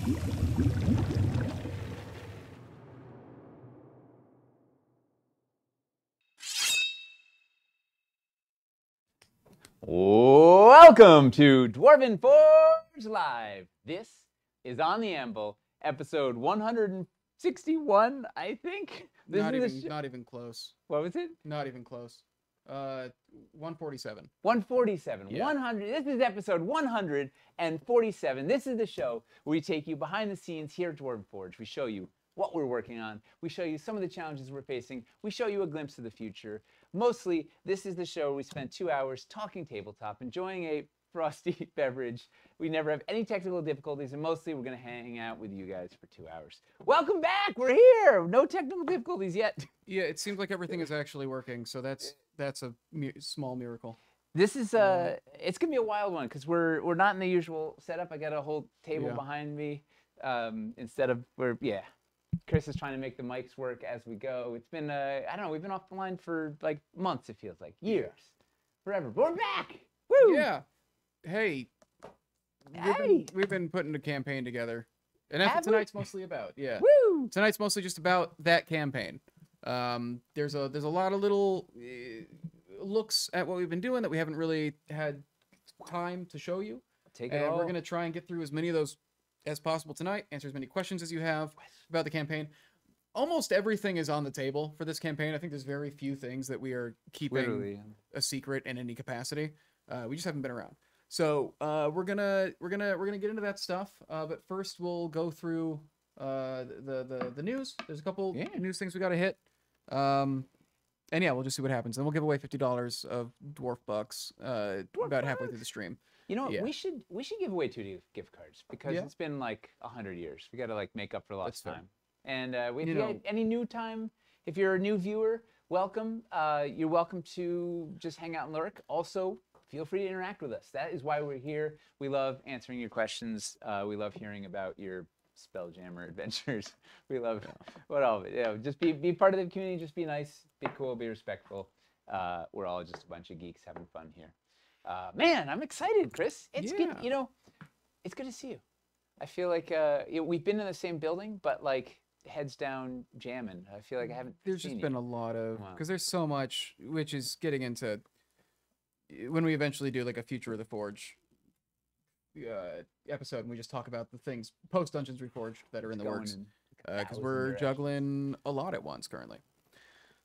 Welcome to Dwarven Forge Live. This is On the Anvil, episode 161, I think. Not even close. What was it? Not even close. 147. 147. Yeah. 100. This is episode 147. This is the show where we take you behind the scenes here at Dwarven Forge. We show you what we're working on. We show you some of the challenges we're facing. We show you a glimpse of the future. Mostly, this is the show where we spend 2 hours talking tabletop, enjoying a frosty beverage. We never have any technical difficulties, and mostly we're going to hang out with you guys for 2 hours. Welcome back. We're here. No technical difficulties yet. Yeah, it seems like everything is actually working, so that's a small miracle. This is it's gonna be a wild one because we're not in the usual setup. I got a whole table behind me instead of Chris is trying to make the mics work as we go. It's been I don't know, we've been off the line for like months, it feels like years, forever. But we're back. Woo! Yeah. Hey. We've been putting a campaign together, and that's what tonight's mostly about. Yeah. Woo! Tonight's mostly just about that campaign. There's a lot of little looks at what we've been doing that we haven't really had time to show you. We're going to try and get through as many of those as possible tonight, answer as many questions as you have about the campaign. Almost everything is on the table for this campaign. I think there's very few things that we are keeping a secret in any capacity. We just haven't been around. So we're gonna get into that stuff. But first we'll go through the news. There's a couple news things we got to hit. And yeah, we'll just see what happens. Then we'll give away $50 of dwarf bucks about halfway through the stream. You know what? We should give away 2 gift cards because it's been like 100 years. We got to like make up for lost time. And if you got any new time, if you're a new viewer, welcome. You're welcome to just hang out and lurk. Also, feel free to interact with us. That is why we're here. We love answering your questions. We love hearing about your Spelljammer adventures. We love all of it. Yeah, just be part of the community. Just be nice, be cool, be respectful. We're all just a bunch of geeks having fun here. Man, I'm excited, Chris. It's good. You know, it's good to see you. I feel like we've been in the same building, but like heads down jamming. I feel like I haven't. There's just been a lot of because there's so much, which is getting into when we eventually do like a Future of the Forge episode, and we just talk about the things post Dungeons Reforged that are in the works because we're juggling a lot at once currently.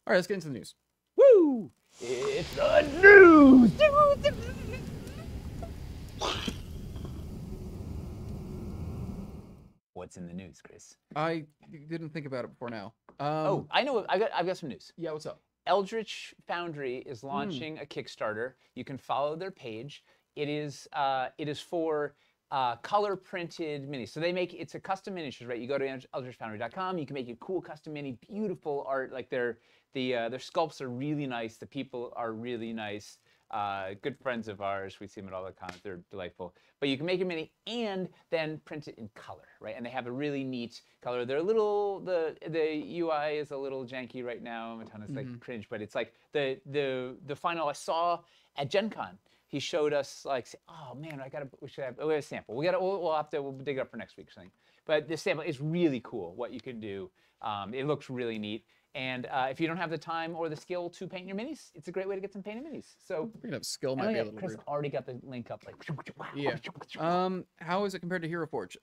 All right, let's get into the news. Woo! It's the news. What's in the news, Chris? I didn't think about it before now. I know. I've got some news. Yeah, what's up? Eldritch Foundry is launching a Kickstarter. You can follow their page. It is for color printed minis. So it's a custom miniatures, right? You go to eldritchfoundry.com. You can make a cool custom mini, beautiful art. Like their sculpts are really nice. The people are really nice. Good friends of ours. We see them at all the cons. They're delightful. But you can make a mini and then print it in color, right? And they have a really neat color. They're a little the UI is a little janky right now. Matana's like cringe, but it's like the final I saw at Gen Con. He showed us like, oh man, we have a sample. We'll dig it up for next week or something. But this sample is really cool. What you can do. It looks really neat. And if you don't have the time or the skill to paint your minis, it's a great way to get some painted minis. So we're gonna have skill might be a little Chris weird. already got the link up. Like yeah. How is it compared to Hero Forge?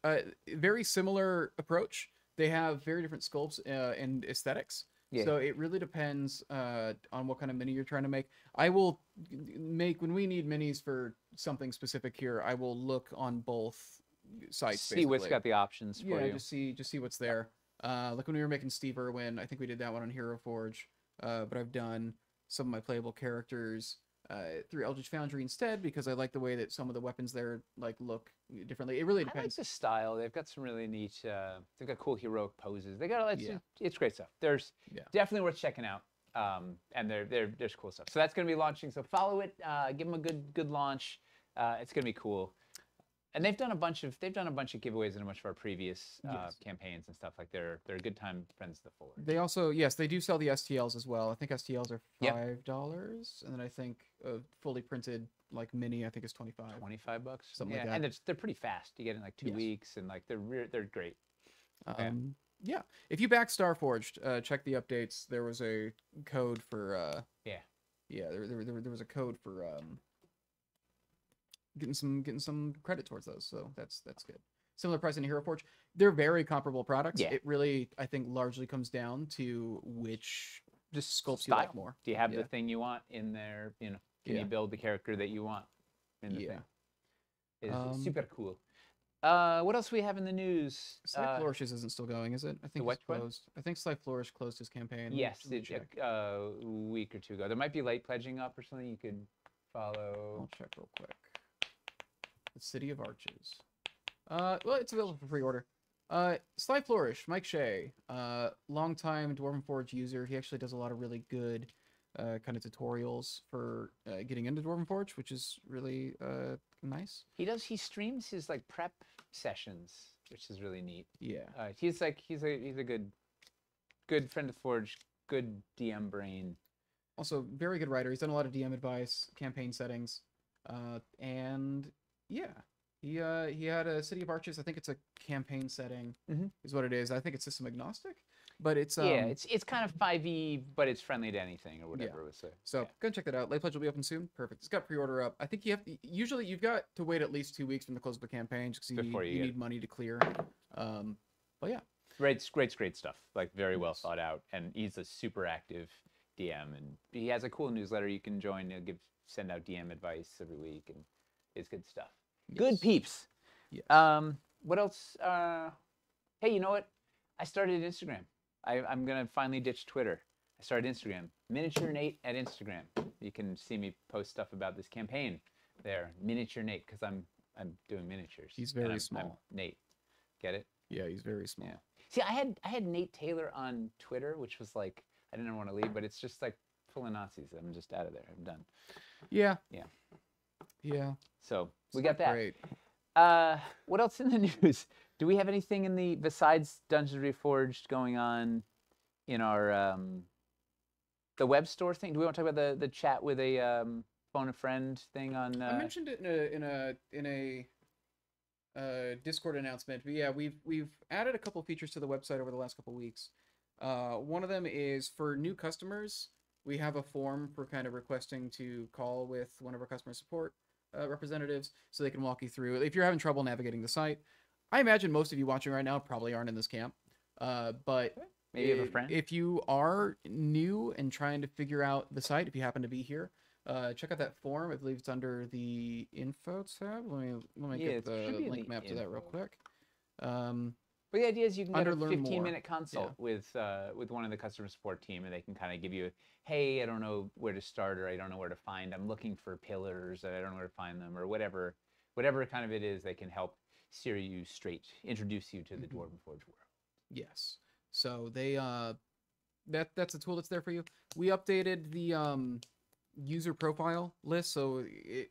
Very similar approach. They have very different sculpts and aesthetics. Yeah. So it really depends on what kind of mini you're trying to make. I will make when we need minis for something specific here. I will look on both sites. See what's got the options for you. Just see what's there. Like when we were making Steve Irwin, I think we did that one on Hero Forge. But I've done some of my playable characters through Eldritch Foundry instead because I like the way that some of the weapons there like look differently. It really depends. I like the style. They've got some really neat. They've got cool heroic poses. They got it's great stuff. There's definitely worth checking out. And there's cool stuff. So that's going to be launching. So follow it. Give them a good launch. It's going to be cool. And they've done a bunch of giveaways in a bunch of our previous Yes. campaigns and stuff. Like they're a good time friends of the Forge. They also, yes, they do sell the STLs as well. I think STLs are Yep. $5, and then I think a fully printed like mini I think is 25. $25, Something like yeah, that. and they're pretty fast. You get it in like 2 Yes. weeks, and like they're great. Yeah. If you back Starforged, check the updates. There was a code for there was a code for getting some credit towards those. So that's good. Similar price in Hero Forge. They're very comparable products. Yeah. It really, I think, largely comes down to which Just sculpts style. you like more. Do you have Yeah. the thing you want in there? You know, can Yeah. you build the character that you want in the thing? It's super cool. What else we have in the news? Sly Flourishes isn't still going, is it? I think what it's one? closed. I think Sly Flourish closed his campaign. Yes, Let me check. a week or two ago. There might be late pledging up or something you could follow. I'll check real quick. The City of Arches. Well, it's available for pre-order. Sly Flourish, Mike Shea, longtime Dwarven Forge user. He actually does a lot of really good kind of tutorials for getting into Dwarven Forge, which is really nice. He streams his like prep sessions, which is really neat. Yeah. He's a good friend of Forge, good DM brain. Also, very good writer. He's done a lot of DM advice, campaign settings, and yeah, he had a City of Arches. I think it's a campaign setting, is what it is. I think it's system agnostic, but it's it's kind of 5e, but it's friendly to anything or whatever it was. So go and check that out. Late pledge will be open soon. Perfect. It's got pre-order up. I think usually you've got to wait at least 2 weeks from the close of the campaign just because you need money to clear. But yeah, great stuff. Like very well thought out, and he's a super active DM, and he has a cool newsletter you can join. He'll send out DM advice every week, and it's good stuff. Yes. Good peeps. Yes. What else? Hey, you know what? I started Instagram. I'm gonna finally ditch Twitter. I started Instagram. Miniature Nate at Instagram. You can see me post stuff about this campaign there. Miniature Nate, because I'm doing miniatures. He's very I'm small. Nate. Get it? Yeah, he's very small. Yeah. See, I had Nate Taylor on Twitter, which was like I didn't want to leave, but it's just like full of Nazis. I'm just out of there. I'm done. Yeah. Yeah. Yeah. So we got that. Great. What else in the news? Do we have anything besides Dungeons Reforged going on in our the web store thing? Do we want to talk about the chat with a phone a friend thing on? I mentioned it in a Discord announcement. But yeah, we've added a couple features to the website over the last couple weeks. One of them is for new customers. We have a form for kind of requesting to call with one of our customer support representatives so they can walk you through. If you're having trouble navigating the site, I imagine most of you watching right now probably aren't in this camp. But maybe you have a friend. If you are new and trying to figure out the site, if you happen to be here, check out that form. I believe it's under the info tab. Let me get the link map to that real quick. But the idea is you can get a 15-minute more. consult with one of the customer support team, and they can kind of give you, hey, I don't know where to start, or I don't know where to find. I'm looking for pillars, and I don't know where to find them, or whatever kind of it is. They can help steer you straight, introduce you to the Dwarven Forge world. Yes. So they that's a tool that's there for you. We updated the user profile list, so it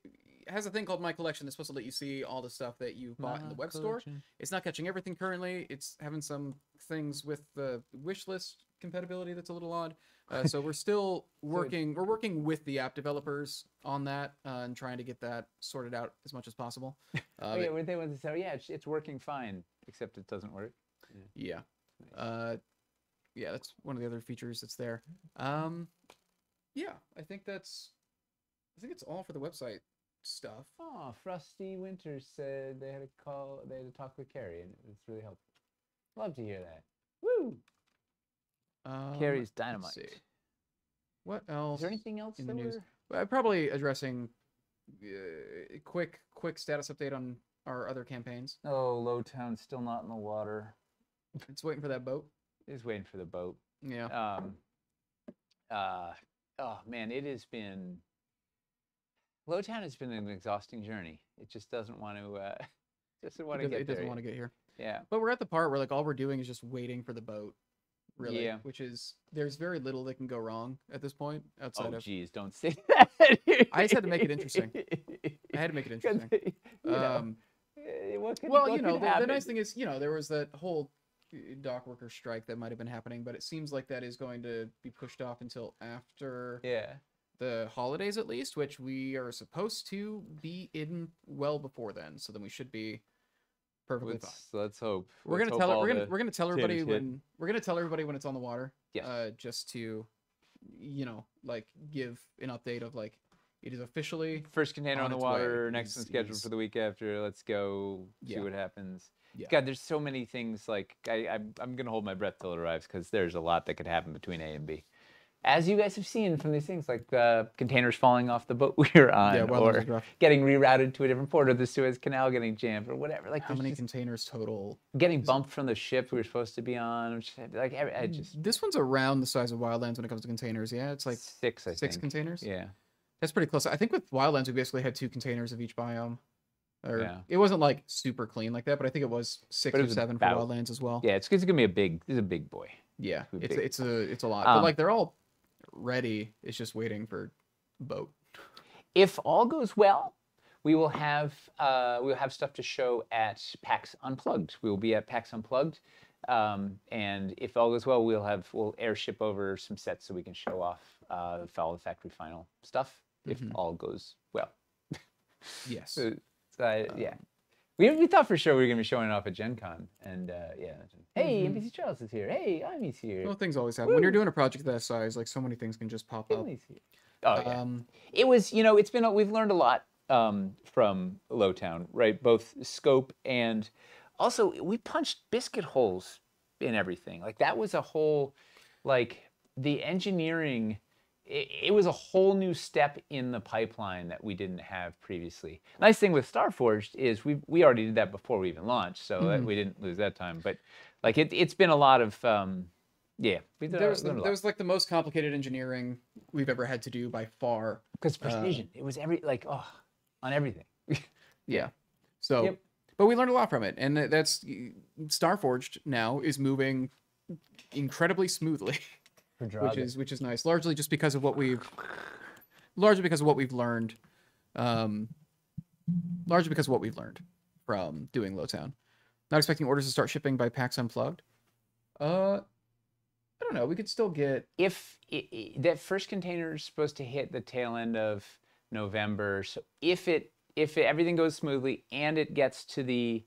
has a thing called My Collection that's supposed to let you see all the stuff that you've bought in the web store. It's not catching everything currently. It's having some things with the wish list compatibility that's a little odd. So we're still working. We're working with the app developers on that and trying to get that sorted out as much as possible. Yeah, were they ones that say, yeah, it's working fine, except it doesn't work. Yeah. Nice. Yeah, that's one of the other features that's there. Yeah, I think it's all for the website stuff. Oh, Frosty Winters said they had to talk with Carrie, and it's really helpful. Love to hear that. Woo! Carrie's dynamite. Let's see. What else? Is there anything else in the that news? Well, probably addressing quick status update on our other campaigns. Oh, Lowtown's still not in the water. It's waiting for that boat. It's waiting for the boat. Yeah. Oh man, it has been. Lowtown has been an exhausting journey. It just doesn't want to. Doesn't want to get there. It doesn't want to get here. Yeah. But we're at the part where like all we're doing is just waiting for the boat. Really. Yeah. Which is there's very little that can go wrong at this point outside of. Oh geez, don't say that. I just had to make it interesting. I had to make it interesting. Well, you know, the nice thing is, you know, there was that whole dock worker strike that might have been happening, but it seems like that is going to be pushed off until after the holidays at least, which we are supposed to be in well before then. So then we should be perfectly fine. Let's hope. We're gonna tell everybody when it's on the water. Yeah. Just to, you know, like give an update of like it is officially first container on the water. Next one scheduled for the week after. Let's go see what happens. Yeah. God, there's so many things. Like I'm gonna hold my breath till it arrives because there's a lot that could happen between A and B. As you guys have seen from these things, like containers falling off the boat we were on, or getting rerouted to a different port, or the Suez Canal getting jammed, or whatever. Like how many containers total? Getting bumped from the ship we were supposed to be on. Which, like I just this one's around the size of Wildlands when it comes to containers. Yeah, it's like six. I think 6 containers. Yeah, that's pretty close. I think with Wildlands we basically had 2 containers of each biome. Or it wasn't like super clean like that, but I think it was 6 or 7 for Wildlands as well. Yeah, it's gonna be it's a big boy. Yeah, it's a lot. But like they're all ready. It's just waiting for boat. If all goes well, we will have stuff to show at PAX Unplugged. We will be at PAX Unplugged, and if all goes well, we'll airship over some sets so we can show off Follow the Factory Final stuff. If all goes well. Yes. Yeah. We thought for sure we were going to be showing off at Gen Con. And hey, NPC Charles is here. Hey, Amy's here. Well, things always happen. When you're doing a project that size, like so many things can just pop up. Oh, yeah. It was, we've learned a lot from Lowtown, right? Both scope and also we punched biscuit holes in everything. Like that was a whole, like the engineering, it was a whole new step in the pipeline that we didn't have previously. Nice thing with Starforged is we already did that before we even launched, so we didn't lose that time. But like it's been a lot of there was like the most complicated engineering we've ever had to do by far. Because precision, it was on everything. Yeah. So, but we learned a lot from it, and that's Starforged now is moving incredibly smoothly. Which is nice, largely because of what we've learned, from doing Lowtown. Not expecting orders to start shipping by PAX Unplugged. I don't know. We could still get if that first container is supposed to hit the tail end of November. So if everything goes smoothly and it gets to the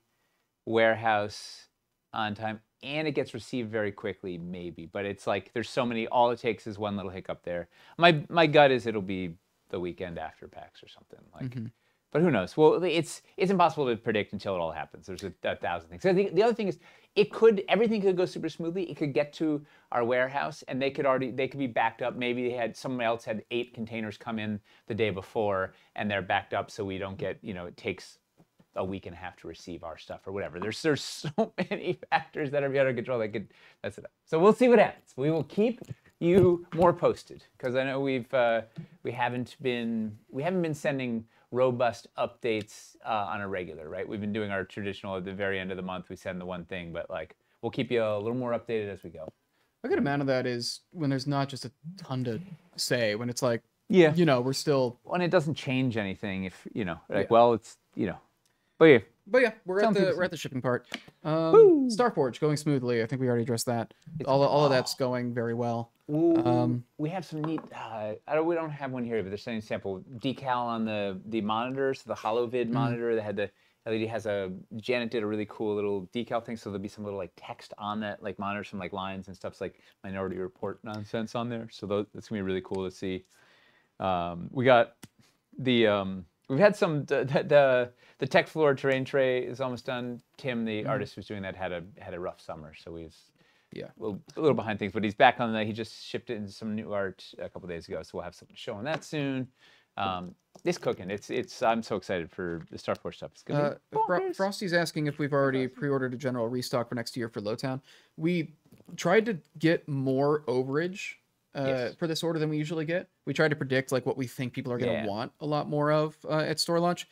warehouse on time. And it gets received very quickly, maybe. But it's like there's so many. All it takes is one little hiccup there. My gut is it'll be the weekend after PAX or something. Like, but who knows? Well, it's impossible to predict until it all happens. There's a thousand things. I think the other thing is everything could go super smoothly. It could get to our warehouse and they could be backed up. Maybe someone else had 8 containers come in the day before and they're backed up, so we don't get it takes a week and a half to receive our stuff or whatever. There's so many factors that are beyond our control that could mess it up. So we'll see what happens. We will keep you more posted because I know we haven't been sending robust updates on a regular, right? We've been doing our traditional at the very end of the month. We send the one thing, but like we'll keep you a little more updated as we go. A good amount of that is when there's not just a ton to say. When it's like we're still when it doesn't change anything. If well, it's But yeah, we're at the shipping part. Starforge going smoothly. I think we already addressed that. All of that's going very well. We have some neat. We don't have one here, but there's an sample decal on the monitors, the HoloVid monitor that had the LED has Janet did a really cool little decal thing, so there'll be some little like text on that, like monitors, some like lines and stuff, like Minority Report nonsense on there. So that's gonna be really cool to see. We got the. We've had some the tech floor terrain tray is almost done. Tim, the artist who's doing that, had a rough summer, so he's a little behind things. But he's back on that. He just shipped it into some new art a couple days ago, so we'll have something showing that soon. It's cooking. It's I'm so excited for the Starforge stuff. It's gonna be Frosty's asking if we've already pre-ordered a general restock for next year for Lowtown. We tried to get more overage. For this order than we usually get. We try to predict like what we think people are going to want a lot more of at store launch.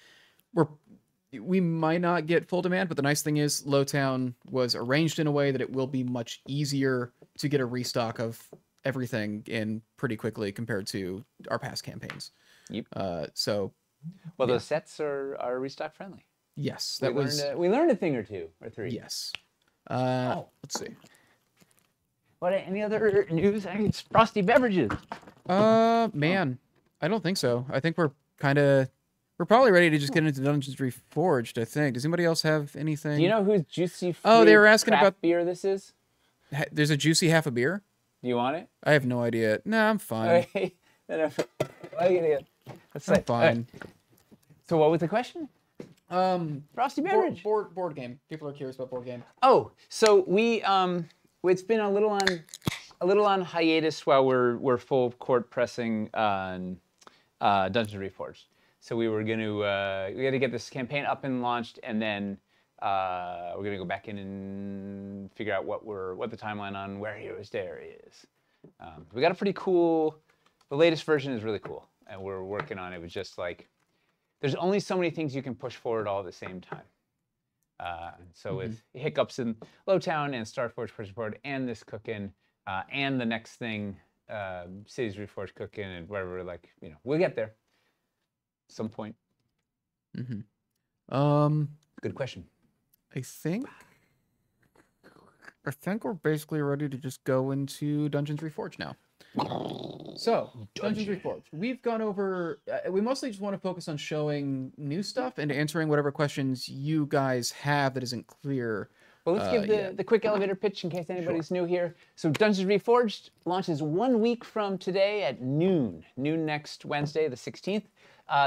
We might not get full demand, but the nice thing is Lowtown was arranged in a way that it will be much easier to get a restock of everything in pretty quickly compared to our past campaigns. Yep. So those sets are restock friendly. Yes, that we learned a thing or two or three. Yes. Let's see. What? Any other news? I mean, it's Frosty beverages. Man, I don't think so. I think we're probably ready to just get into Dungeons Reforged. I think. Does anybody else have anything? Do you know whose juicy free Oh, they were asking craft about beer this is? There's a juicy half a beer. Do you want it? I have no idea. No, I'm fine. I'm fine. Right. So what was the question? Frosty beverage. Board game. People are curious about board game. Oh, so we it's been a little on hiatus while we're full court pressing on Dungeons Reforged. So we got to get this campaign up and launched, and then we're gonna go back in and figure out what the timeline on Where Heroes Dare is. We got a pretty cool. The latest version is really cool, and we're working on it. It was just like there's only so many things you can push forward all at the same time. So with hiccups in Lowtown and Starforge pushing forward, and this cooking, and the next thing, Cities Reforged cooking, and whatever, like we'll get there. At some point. Good question. I think we're basically ready to just go into Dungeons Reforged now. So, Dungeons Reforged. We've gone over... we mostly just want to focus on showing new stuff and answering whatever questions you guys have that isn't clear. Well, let's give the quick elevator pitch in case anybody's new here. So Dungeons Reforged launches 1 week from today at noon next Wednesday, the 16th.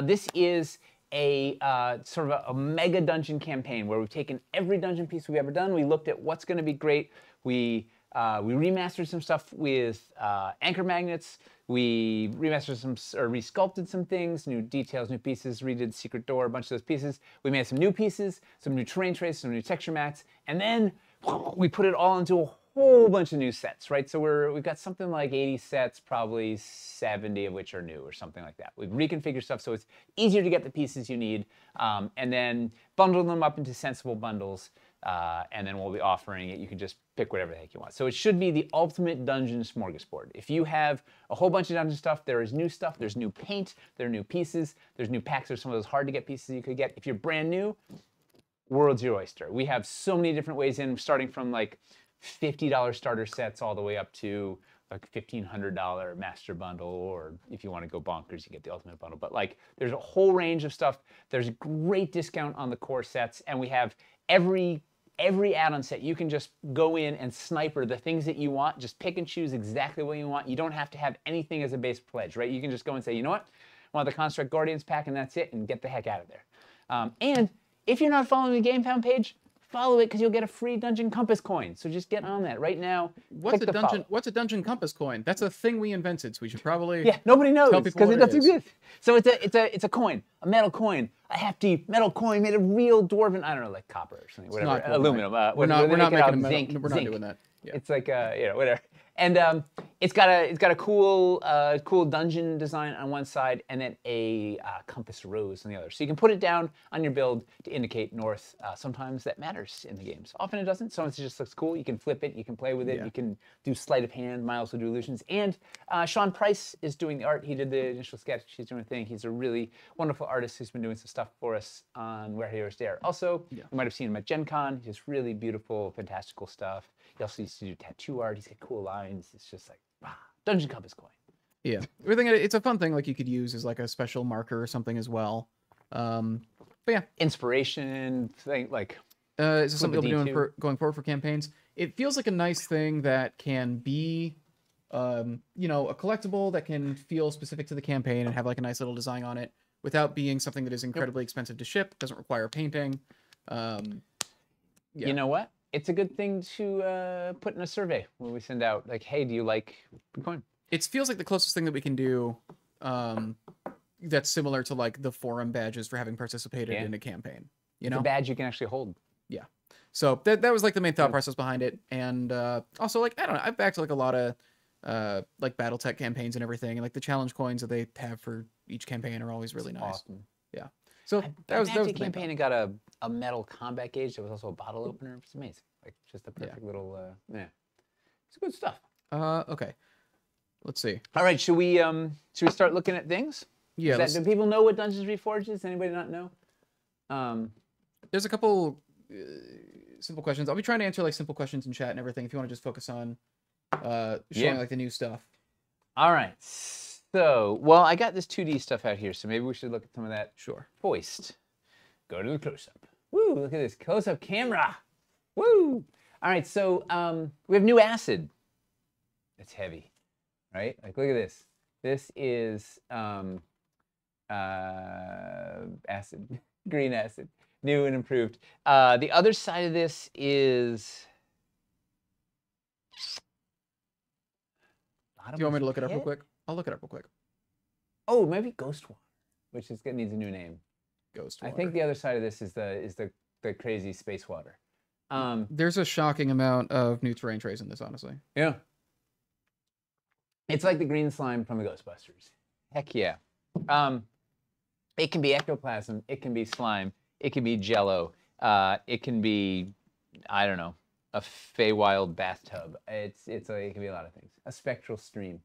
This is a sort of a mega dungeon campaign where we've taken every dungeon piece we've ever done. We looked at what's going to be great. We remastered some stuff with anchor magnets. We remastered resculpted some things, new details, new pieces, redid Secret Door, a bunch of those pieces. We made some new pieces, some new terrain traces, some new texture mats, and then we put it all into a whole bunch of new sets, right? So we've got something like 80 sets, probably 70 of which are new or something like that. We've reconfigured stuff so it's easier to get the pieces you need, and then bundle them up into sensible bundles, and then we'll be offering it. You can just pick whatever the heck you want. So it should be the ultimate dungeon smorgasbord. If you have a whole bunch of dungeon stuff, there is new stuff. There's new paint. There are new pieces. There's new packs. There's some of those hard to get pieces you could get. If you're brand new, world's your oyster. We have so many different ways in, starting from like $50 starter sets all the way up to like $1,500 master bundle, or if you want to go bonkers, you get the ultimate bundle. But like, there's a whole range of stuff. There's a great discount on the core sets, and we have every add-on set. You can just go in and sniper the things that you want. Just pick and choose exactly what you want. You don't have to have anything as a base pledge, right? You can just go and say, you know what? I want the Construct Guardians pack, and that's it, and get the heck out of there. And if you're not following the GameFound page, follow it, because you'll get a free Dungeon Compass coin. So just get on that right now. What's a Dungeon Compass coin? That's a thing we invented, so we should probably nobody knows because it doesn't exist. So it's a coin, a metal coin, a hefty metal coin made of real dwarven, I don't know, like copper or something, whatever, aluminum. We're not making a metal. Zinc. We're not doing that. Yeah. It's like whatever. And it's got a cool dungeon design on one side, and then a compass rose on the other. So you can put it down on your build to indicate north. Sometimes that matters in the games. Often it doesn't. Sometimes it just looks cool. You can flip it. You can play with it. Yeah. You can do sleight of hand. Miles will do illusions. And Sean Price is doing the art. He did the initial sketch. He's doing a thing. He's a really wonderful artist who's been doing some stuff for us on Where Heroes Dare. Also, you might have seen him at Gen Con. He does really beautiful, fantastical stuff. He also used to do tattoo art. He's got cool lines. It's just like, wow, Dungeon Compass coin. Yeah, we think it's a fun thing. Like you could use as like a special marker or something as well. But yeah, inspiration thing like. Is this something you'll be doing going forward for campaigns? It feels like a nice thing that can be, a collectible that can feel specific to the campaign and have like a nice little design on it without being something that is incredibly expensive to ship. Doesn't require painting. You know what? It's a good thing to put in a survey when we send out, like, hey, do you like Bitcoin? It feels like the closest thing that we can do that's similar to like the forum badges for having participated in a campaign. You know, it's a badge you can actually hold. Yeah. So that was like the main thought process behind it. And also, like, I don't know, I've backed like a lot of like BattleTech campaigns and everything. And like the challenge coins that they have for each campaign are always really nice. Awesome. Yeah. So that was the campaign and got a metal combat gauge that was also a bottle opener. It was amazing. Like just a perfect little it's good stuff. Okay. Let's see. All right, should we start looking at things? Yeah. Do people know what Dungeons Reforged is? Anybody not know? there's a couple simple questions. I'll be trying to answer like simple questions in chat and everything. If you want to just focus on showing like the new stuff. All right. So, well, I got this 2D stuff out here, so maybe we should look at some of that. Sure. Foist. Go to the close-up. Woo! Look at this close-up camera. Woo! All right. So we have new acid. It's heavy, right? Like, look at this. This is acid, green acid, new and improved. The other side of this is. Do you want me to look it up real quick? I'll look it up real quick. Oh, maybe Ghost Water, which needs a new name. Ghost Water. I think the other side of this is the crazy space water. There's a shocking amount of new terrain trays in this, honestly. Yeah. It's like the green slime from the Ghostbusters. Heck yeah. It can be ectoplasm. It can be slime. It can be Jello. It can be, I don't know, a Feywild bathtub. It can be a lot of things. A spectral stream.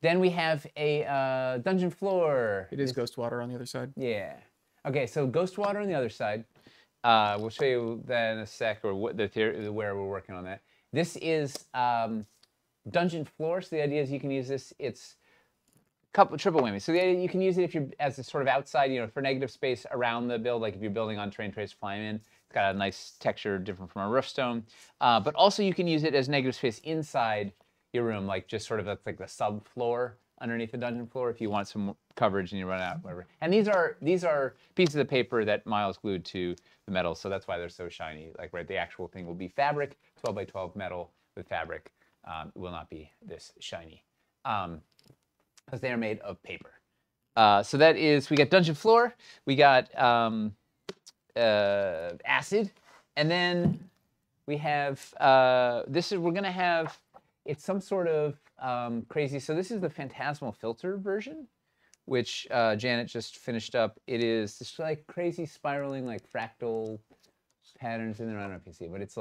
Then we have a dungeon floor. It is Ghost Water on the other side. Yeah. Okay, so Ghost Water on the other side. We'll show you that in a sec, or what where we're working on that. This is dungeon floor. So the idea is you can use this. It's triple whammy. So the idea, you can use it if you're as a sort of outside, for negative space around the build. Like if you're building on terrain trays flying in, it's got a nice texture, different from a roof stone. But also you can use it as negative space inside your room, like just sort of like the subfloor underneath the dungeon floor if you want some coverage and you run out, whatever. And these are pieces of paper that Miles glued to the metal, so that's why they're so shiny. Like, right, the actual thing will be fabric, 12 by 12 metal with fabric. It will not be this shiny, because they are made of paper. So that is, we got dungeon floor, we got acid, and then we have, we're gonna have, it's some sort of crazy, so this is the Phantasmal filter version, which Janet just finished up. It is this like crazy spiraling, like fractal patterns in there. I don't know if you see it, but it's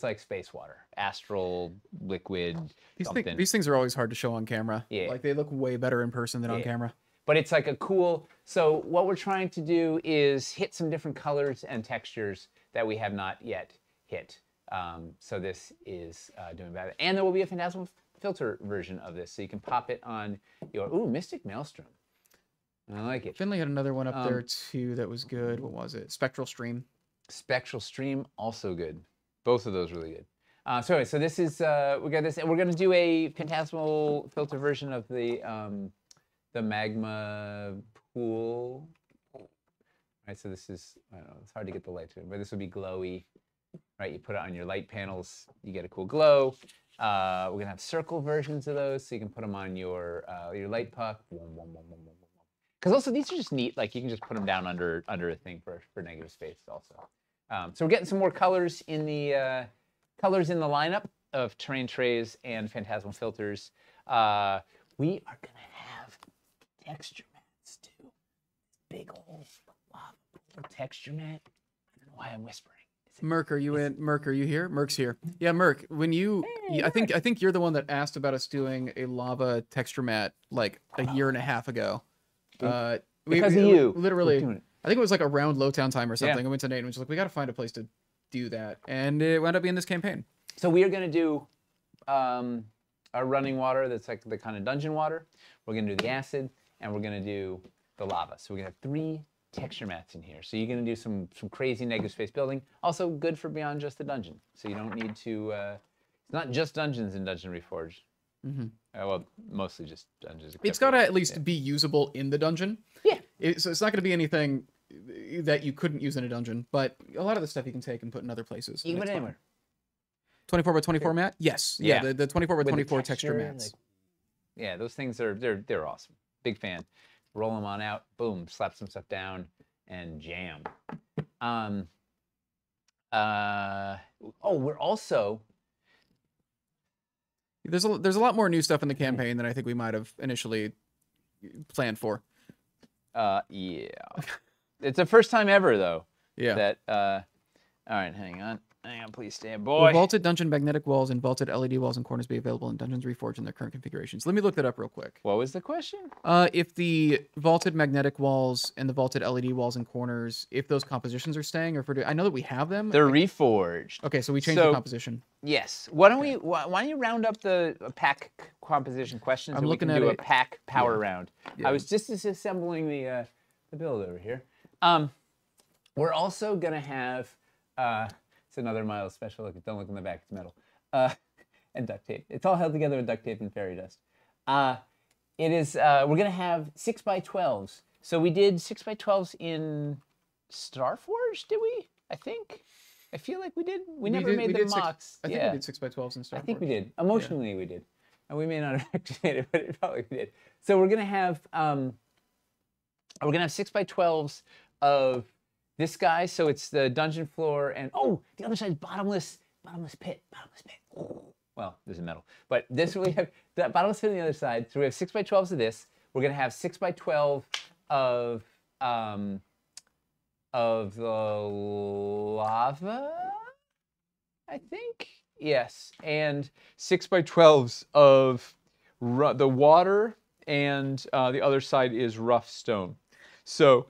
like space water, astral, liquid, something. These things are always hard to show on camera. Yeah. Like they look way better in person than on camera. But it's like a cool, so what we're trying to do is hit some different colors and textures that we have not yet hit. So this is doing better. And there will be a Phantasmal filter version of this, so you can pop it on your, Mystic Maelstrom. I like it. Finley had another one up there too that was good. What was it? Spectral Stream. Spectral Stream, also good. Both of those really good. So anyway, so this is, we got this, and we're gonna do a Phantasmal filter version of the magma pool. All right, so this is, I don't know, it's hard to get the light to it, but this would be glowy. Right, you put it on your light panels, you get a cool glow. We're gonna have circle versions of those, so you can put them on your light puck. Because also these are just neat. Like you can just put them down under a thing for negative space also. So we're getting some more colors in the lineup of terrain trays and Phantasmal filters. We are gonna have texture mats too. Big old lava pool texture mat. I don't know why I'm whispering. Merc, are you in? Merc, are you here? Merc's here. Yeah, Merc. When you, hey, I think you're the one that asked about us doing a lava texture mat like a year and a half ago. Because of you, literally. I think it was like around Lowtown time or something. Yeah. I went to Nate and was like, we got to find a place to do that, and it wound up being this campaign. So we are going to do a running water that's like the kind of dungeon water. We're going to do the acid, and we're going to do the lava. So we're going to have 3 texture mats in here. So you're going to do some crazy negative space building. Also good for beyond just the dungeon. So you don't need to, it's not just dungeons in Dungeon Reforged. Mm-hmm. Well, mostly just dungeons. It's got to at least be usable in the dungeon. Yeah. So it's not going to be anything that you couldn't use in a dungeon, but a lot of the stuff you can take and put in other places. You can put it anywhere. 24 by 24 mat? Yes. Yeah, the 24 by 24 texture mats. Like, yeah, those things they're awesome. Big fan. Roll them on out, boom, slap some stuff down, and jam. We're also... There's a lot more new stuff in the campaign than I think we might have initially planned for. Yeah. It's the first time ever, though. Yeah. That, all right, hang on. Hang on, please stand, Will boy. vaulted dungeon magnetic walls and vaulted LED walls and corners be available in Dungeons Reforged in their current configurations? Let me look that up real quick. What was the question? If the vaulted magnetic walls and the vaulted LED walls and corners, if those compositions are staying, or if I know that we have them. They're reforged. Okay, so we changed the composition. Yes. Why don't you round up the pack composition questions and we can do a pack power round. Yeah. I was just disassembling the build over here. We're also gonna have it's another Miles special. Look, don't look in the back, it's metal. And duct tape. It's all held together with duct tape and fairy dust. It is we're gonna have 6x12s. So we did 6x12s in Starforge, did we? I think. I feel like we did. We never made the mocks. I think we did 6x12s in Starforge. I think we did. Emotionally, we did. And we may not have activated, but it probably did. So we're gonna have 6x12s of this guy. So it's the dungeon floor, and the other side is bottomless pit. Well, this is metal, but this we have the bottomless pit on the other side. So we have 6x12s of this. We're gonna have 6x12 of the lava, I think. Yes, and 6x12s of the water, and the other side is rough stone. So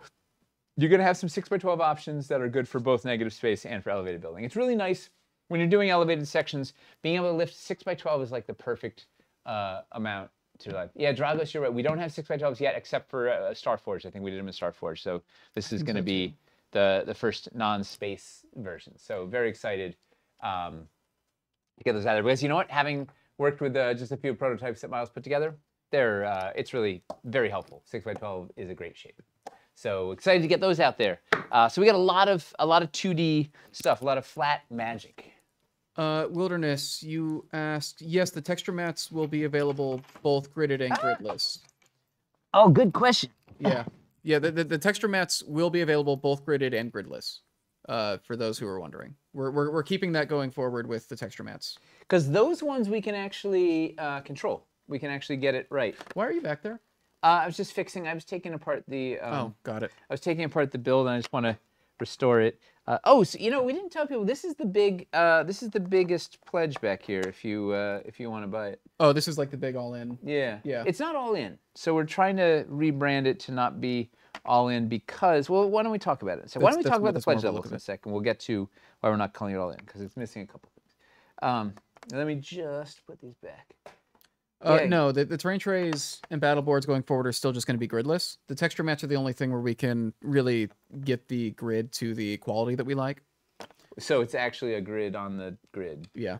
you're going to have some 6x12 options that are good for both negative space and for elevated building. It's really nice when you're doing elevated sections. Being able to lift 6x12 is like the perfect amount to like. Yeah, Dragos, you're right. We don't have 6x12s yet, except for Starforge. I think we did them in Starforge. So this is going to be the first non-space version. So very excited to get those out there. Because you know what? Having worked with just a few prototypes that Miles put together, it's really very helpful. 6x12 is a great shape. So excited to get those out there. So we got a lot of 2D stuff, a lot of flat magic. Wilderness, you asked, yes, the texture mats will be available both gridded and gridless. Oh, good question. Yeah. Yeah, the texture mats will be available both gridded and gridless, for those who are wondering. We're keeping that going forward with the texture mats. Because those ones we can actually control. We can actually get it right. Why are you back there? I was just fixing. I was taking apart the. Oh, got it. I was taking apart the build, and I just want to restore it. So we didn't tell people this is the big. This is the biggest pledge back here. If you want to buy it. Oh, this is like the big all-in. Yeah. Yeah. It's not all in, so we're trying to rebrand it to not be all in because. Well, why don't we talk about it? So why don't we talk about the pledge levels in a second? We'll get to why we're not calling it all in because it's missing a couple things. Let me just put these back. No, the terrain trays and battle boards going forward are still just going to be gridless. The texture mats are the only thing where we can really get the grid to the quality that we like. So it's actually a grid on the grid. Yeah.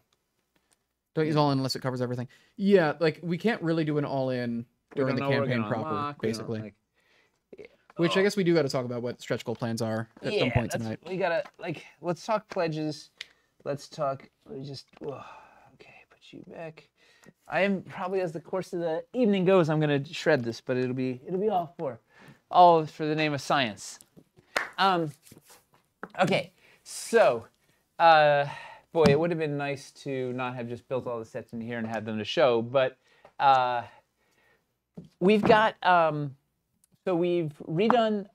Don't use all in unless it covers everything. Yeah, like we can't really do an all in during the campaign proper, basically. Which I guess we do got to talk about what stretch goal plans are at some point tonight. We gotta let's talk pledges. Let's talk. Okay, put you back. I am probably, as the course of the evening goes, I'm gonna shred this, but it'll be all for the name of science. Okay, so boy, it would have been nice to not have just built all the sets in here and had them to show, but we've got so we've redone.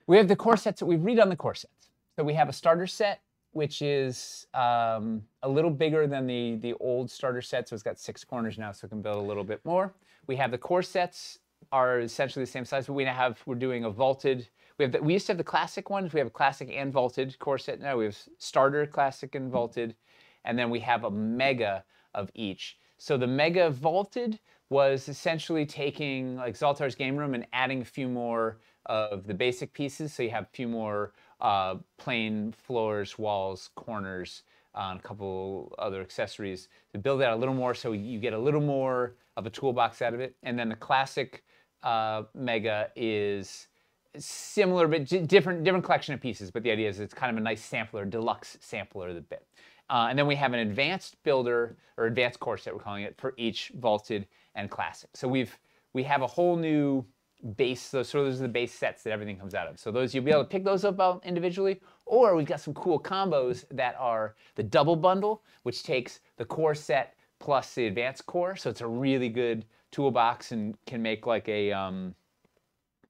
We have the core sets. We've redone the core sets. So we have a starter set, which is a little bigger than the old starter set, so it's got 6 corners now, so it can build a little bit more. We have the core sets are essentially the same size, but we're doing a vaulted. We used to have the classic ones. We have a classic and vaulted core set now. We have starter, classic, and vaulted, and then we have a mega of each. So the mega vaulted was essentially taking like Zoltar's game room and adding a few more of the basic pieces. So you have a few more plain floors, walls, corners, and a couple other accessories to build out a little more, so you get a little more of a toolbox out of it. And then the classic mega is similar but different collection of pieces. But the idea is it's kind of a nice sampler, deluxe sampler of the bit. And then we have an advanced builder or advanced core set, we're calling it, for each vaulted and classic. So we have a whole new base. Those are the base sets that everything comes out of. So those you'll be able to pick those up out individually, or we've got some cool combos that are the double bundle, which takes the core set plus the advanced core. So it's a really good toolbox and can make like a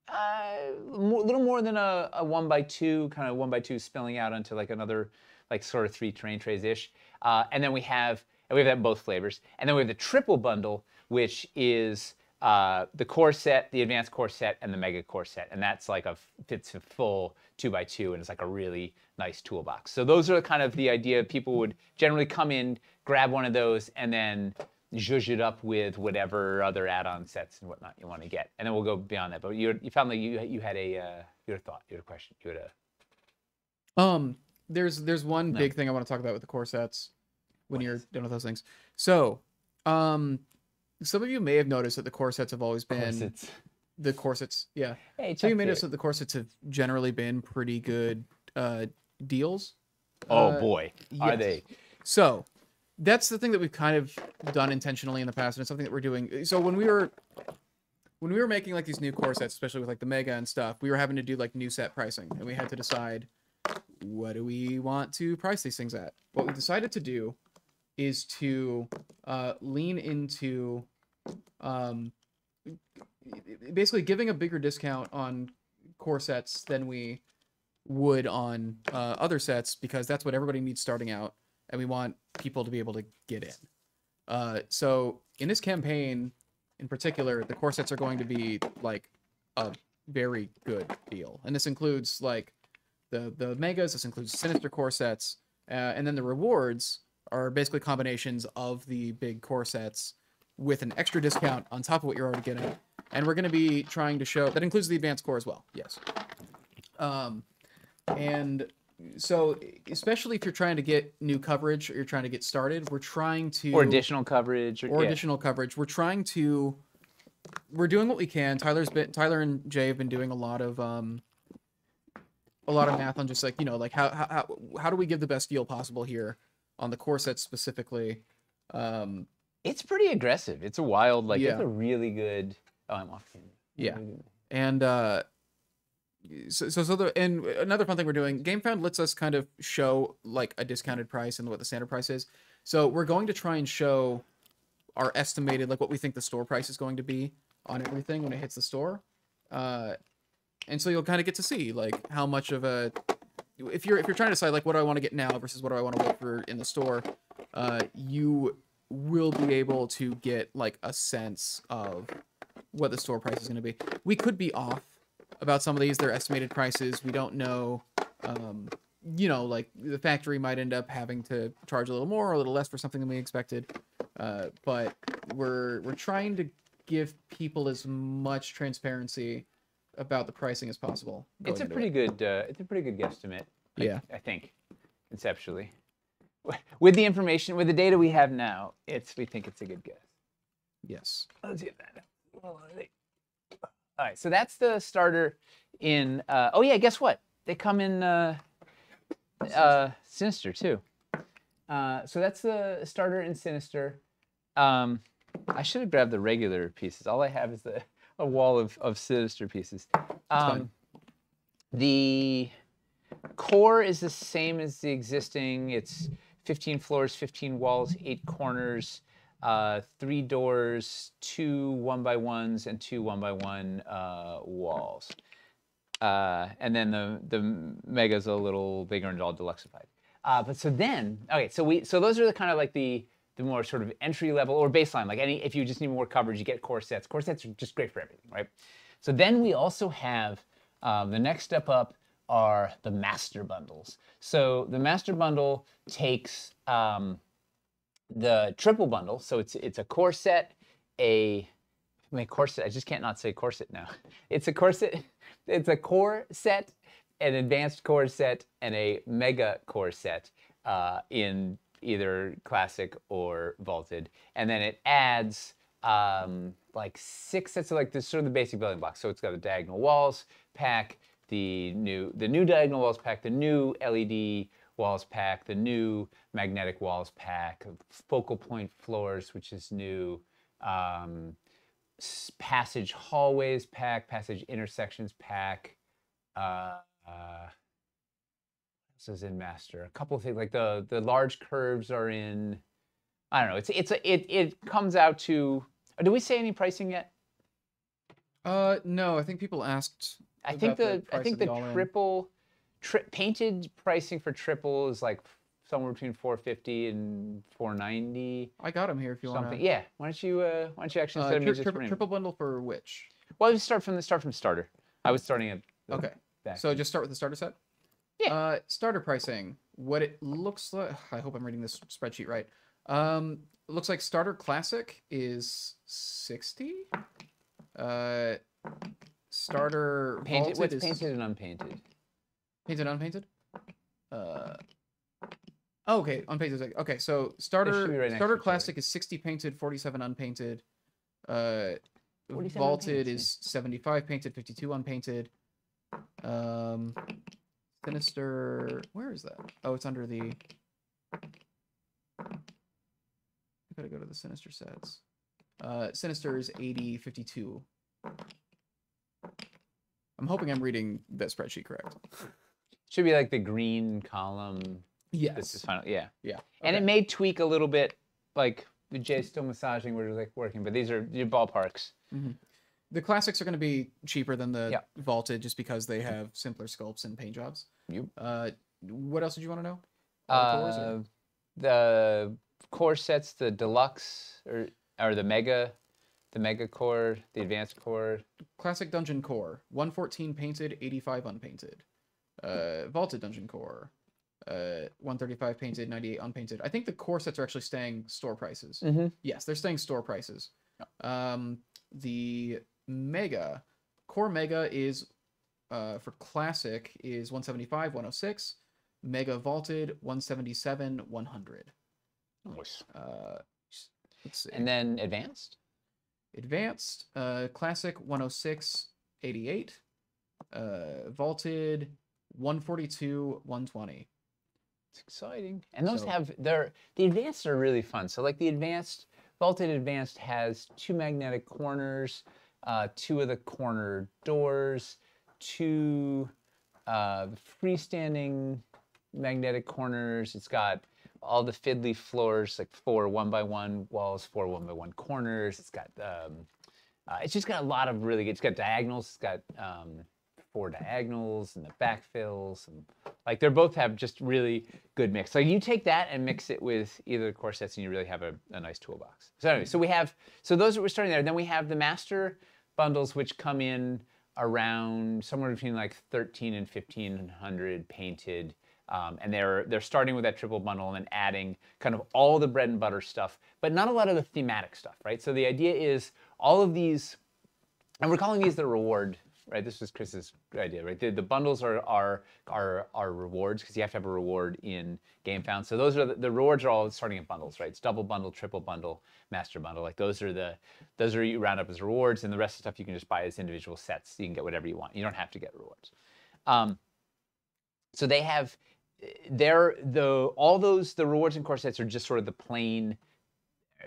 A little more than a 1x2, kind of 1x2 spilling out onto like another, like sort of 3 terrain trays ish. And then we have that in both flavors. And then we have the triple bundle, which is the core set, the advanced core set, and the mega core set. And that's like fits a full 2x2, and it's like a really nice toolbox. So those are kind of the idea. People would generally come in, grab one of those, and then zhuzh it up with whatever other add-on sets and whatnot you want to get, and then we'll go beyond that. But you found like you had a thought, you had a question, you had a. There's one big thing I want to talk about with the core sets when you're done with those things. So, some of you may have noticed that the core sets have always been the corsets. Yeah. Hey, so you may notice that the corsets have generally been pretty good deals. Oh boy, yes. Are they? So. That's the thing that we've kind of done intentionally in the past, and it's something that we're doing. So when we were making like these new core sets, especially with like the mega and stuff, we were having to do like new set pricing, and we had to decide what do we want to price these things at. What we decided to do is to lean into basically giving a bigger discount on core sets than we would on other sets, because that's what everybody needs starting out. And we want people to be able to get in. So in this campaign, in particular, the core sets are going to be like a very good deal, and this includes like the megas. This includes Sinister core sets, and then the rewards are basically combinations of the big core sets with an extra discount on top of what you're already getting. And we're going to be trying to show that includes the advanced core as well. Yes. And so, especially if you're trying to get new coverage or you're trying to get started, we're trying to... Or additional coverage. Additional coverage. We're trying to... We're doing what we can. Tyler and Jay have been doing a lot of math on just like, you know, like how do we give the best deal possible here on the core set specifically. It's pretty aggressive. It's a wild, like, it's a really good... Oh, I'm off camera. Yeah. And... and another fun thing we're doing, GameFound lets us kind of show like a discounted price and what the standard price is. So we're going to try and show our estimated, like what we think the store price is going to be on everything when it hits the store. And so you'll kind of get to see like how much of a, if you're trying to decide like what do I want to get now versus what do I want to wait for in the store, you will be able to get like a sense of what the store price is going to be. We could be off about some of these, their estimated prices. We don't know, you know, like the factory might end up having to charge a little more or a little less for something than we expected. But we're trying to give people as much transparency about the pricing as possible. It's a pretty good guesstimate. Yeah, I think conceptually, with the information, with the data we have now, we think it's a good guess. Yes. Let's get that. All right, so that's the starter in, oh yeah, guess what? They come in Sinister too. So that's the starter in Sinister. I should have grabbed the regular pieces. All I have is a wall of Sinister pieces. The core is the same as the existing. It's 15 floors, 15 walls, 8 corners. 3 doors, 2 1x1s, and 2 1x1 walls. And then the mega's a little bigger and all deluxified. But so then, okay, so those are the kind of like the more sort of entry level or baseline. Like if you just need more coverage, you get core sets. Core sets are just great for everything, right? So then we also have the next step up are the master bundles. So the master bundle takes the triple bundle, so it's a core set, corset. I just can't not say corset now. It's a corset. It's a core set, an advanced core set, and a mega core set in either classic or vaulted, and then it adds like 6 sets of like this sort of the basic building blocks. So it's got the diagonal walls pack, the new diagonal walls pack, the new LED walls pack, the new magnetic walls pack, focal point floors, which is new, passage hallways pack, passage intersections pack. This is in master. A couple of things like the large curves are in. I don't know. It comes out to. Do we say any pricing yet? No, I think people asked. I think the triple painted pricing for triple is like somewhere between 450 and 490. I got them here if you want to. Yeah. Why don't you actually instead of me just triple bundle for which? Well, let's start from starter. I was starting at okay. So just start with the starter set. Yeah. Starter pricing. What it looks like. I hope I'm reading this spreadsheet right. It looks like starter classic is 60. Starter painted. What's painted and unpainted? Painted, unpainted. Okay, unpainted. Okay, so starter classic is 60 painted, 47 unpainted. 47 vaulted unpainted. Is 75 painted, 52 unpainted. Sinister, where is that? Oh, it's under the. I gotta go to the Sinister sets. Sinister is 80, 52. I'm hoping I'm reading that spreadsheet correct. Should be like the green column. Yes. This is final. Yeah. Yeah. Okay. And it may tweak a little bit, like the J's still massaging where it's like working, but these are your ballparks. Mm-hmm. The classics are going to be cheaper than the vaulted just because they have simpler sculpts and paint jobs. Yep. What else did you want to know? The core sets, the deluxe or the mega core, the advanced core. Classic dungeon core, 114 painted, 85 unpainted. Vaulted dungeon core, 135 painted, 98 unpainted. I think the core sets are actually staying store prices. Mm-hmm. Yes, they're staying store prices. Yep. The core mega is for classic is 175, 106. Mega vaulted 177, 100. Nice. Let's see. And then advanced? Advanced, classic 106, 88. Vaulted 142, 120. It's exciting. And those the advanced are really fun. So like the vaulted advanced has 2 magnetic corners, 2 of the corner doors, 2 freestanding magnetic corners. It's got all the fiddly floors, like 4 1x1 walls, 4 1x1 corners. It's got it's just got a lot of really good. It's got diagonals. It's got 4 diagonals and the backfills, and like they both have just really good mix. Like you take that and mix it with either core sets, and you really have a nice toolbox. So anyway, so those we're starting there. Then we have the master bundles, which come in around somewhere between like 1,300 and 1,500 painted. And they're starting with that triple bundle and then adding kind of all the bread and butter stuff, but not a lot of the thematic stuff, right? So the idea is all of these, and we're calling these the reward, right? This was Chris's idea, right? The bundles are rewards because you have to have a reward in GameFound. So those are the rewards are all starting in bundles, right? It's double bundle, triple bundle, master bundle. Like those are you round up as rewards, and the rest of the stuff you can just buy as individual sets. You can get whatever you want. You don't have to get rewards. So they have. The rewards and core sets are just sort of the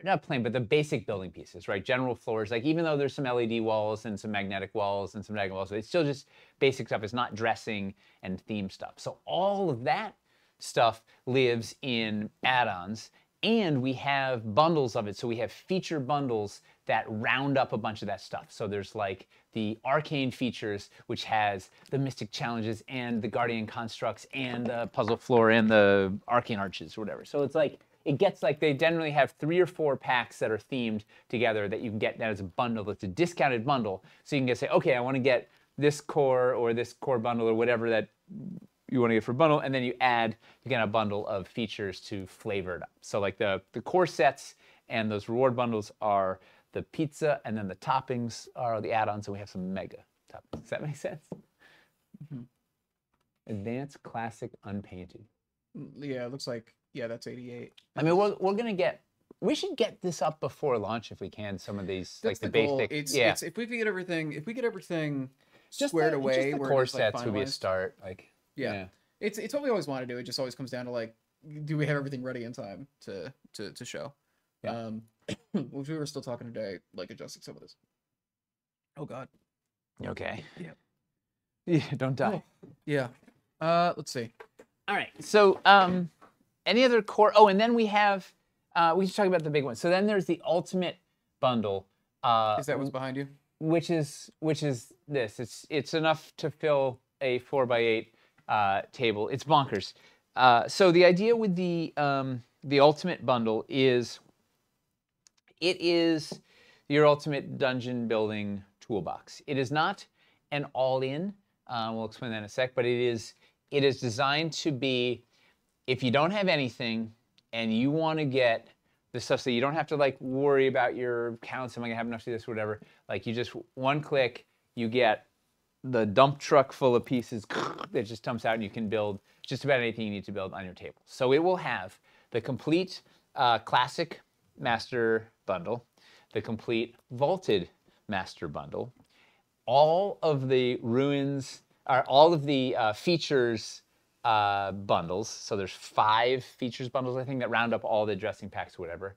not plain, but the basic building pieces, right? General floors, like even though there's some LED walls and some magnetic walls and some diagonal walls, it's still just basic stuff. It's not dressing and theme stuff. So all of that stuff lives in add-ons, and we have bundles of it. So we have feature bundles that round up a bunch of that stuff. So there's like the arcane features, which has the mystic challenges and the guardian constructs and the puzzle floor and the arcane arches or whatever. So it's like, it gets like they generally have 3 or 4 packs that are themed together that you can get that as a bundle. It's a discounted bundle. So you can just say, okay, I want to get this core or this core bundle or whatever that you want to get for a bundle, and then you get a bundle of features to flavor it up. So like the core sets and those reward bundles are the pizza, and then the toppings are the add-ons, and we have some mega toppings. Does that make sense? Mm-hmm. Advanced, classic, unpainted. Yeah, it looks like, that's 88. I mean, we should get this up before launch if we can, some of these, that's like the basic. It's if we get everything squared away, just the core sets would be a start. Like, yeah. It's what we always want to do. It just always comes down to like, do we have everything ready in time to show? Yeah. We were still talking today, like adjusting some of this. Oh God. You okay? Yeah. Yeah. Don't die. Oh. Yeah. Let's see. All right. So, any other core? Oh, and then we have. We should talk about the big one. So then there's the ultimate bundle. Is that what's behind you? this. It's enough to fill a 4x8 table. It's bonkers. So the idea with the Ultimate Bundle is it is your ultimate dungeon building toolbox. It is not an all-in. We'll explain that in a sec, but it is designed to be, if you don't have anything and you want to get the stuff so you don't have to like worry about your counts, am I gonna have enough to do this or whatever, like you just one click, you get the dump truck full of pieces that just dumps out and you can build just about anything you need to build on your table. So it will have the complete classic master bundle, the complete vaulted master bundle, all of the ruins, or all of the features bundles. So there's 5 features bundles, I think, that round up all the dressing packs or whatever.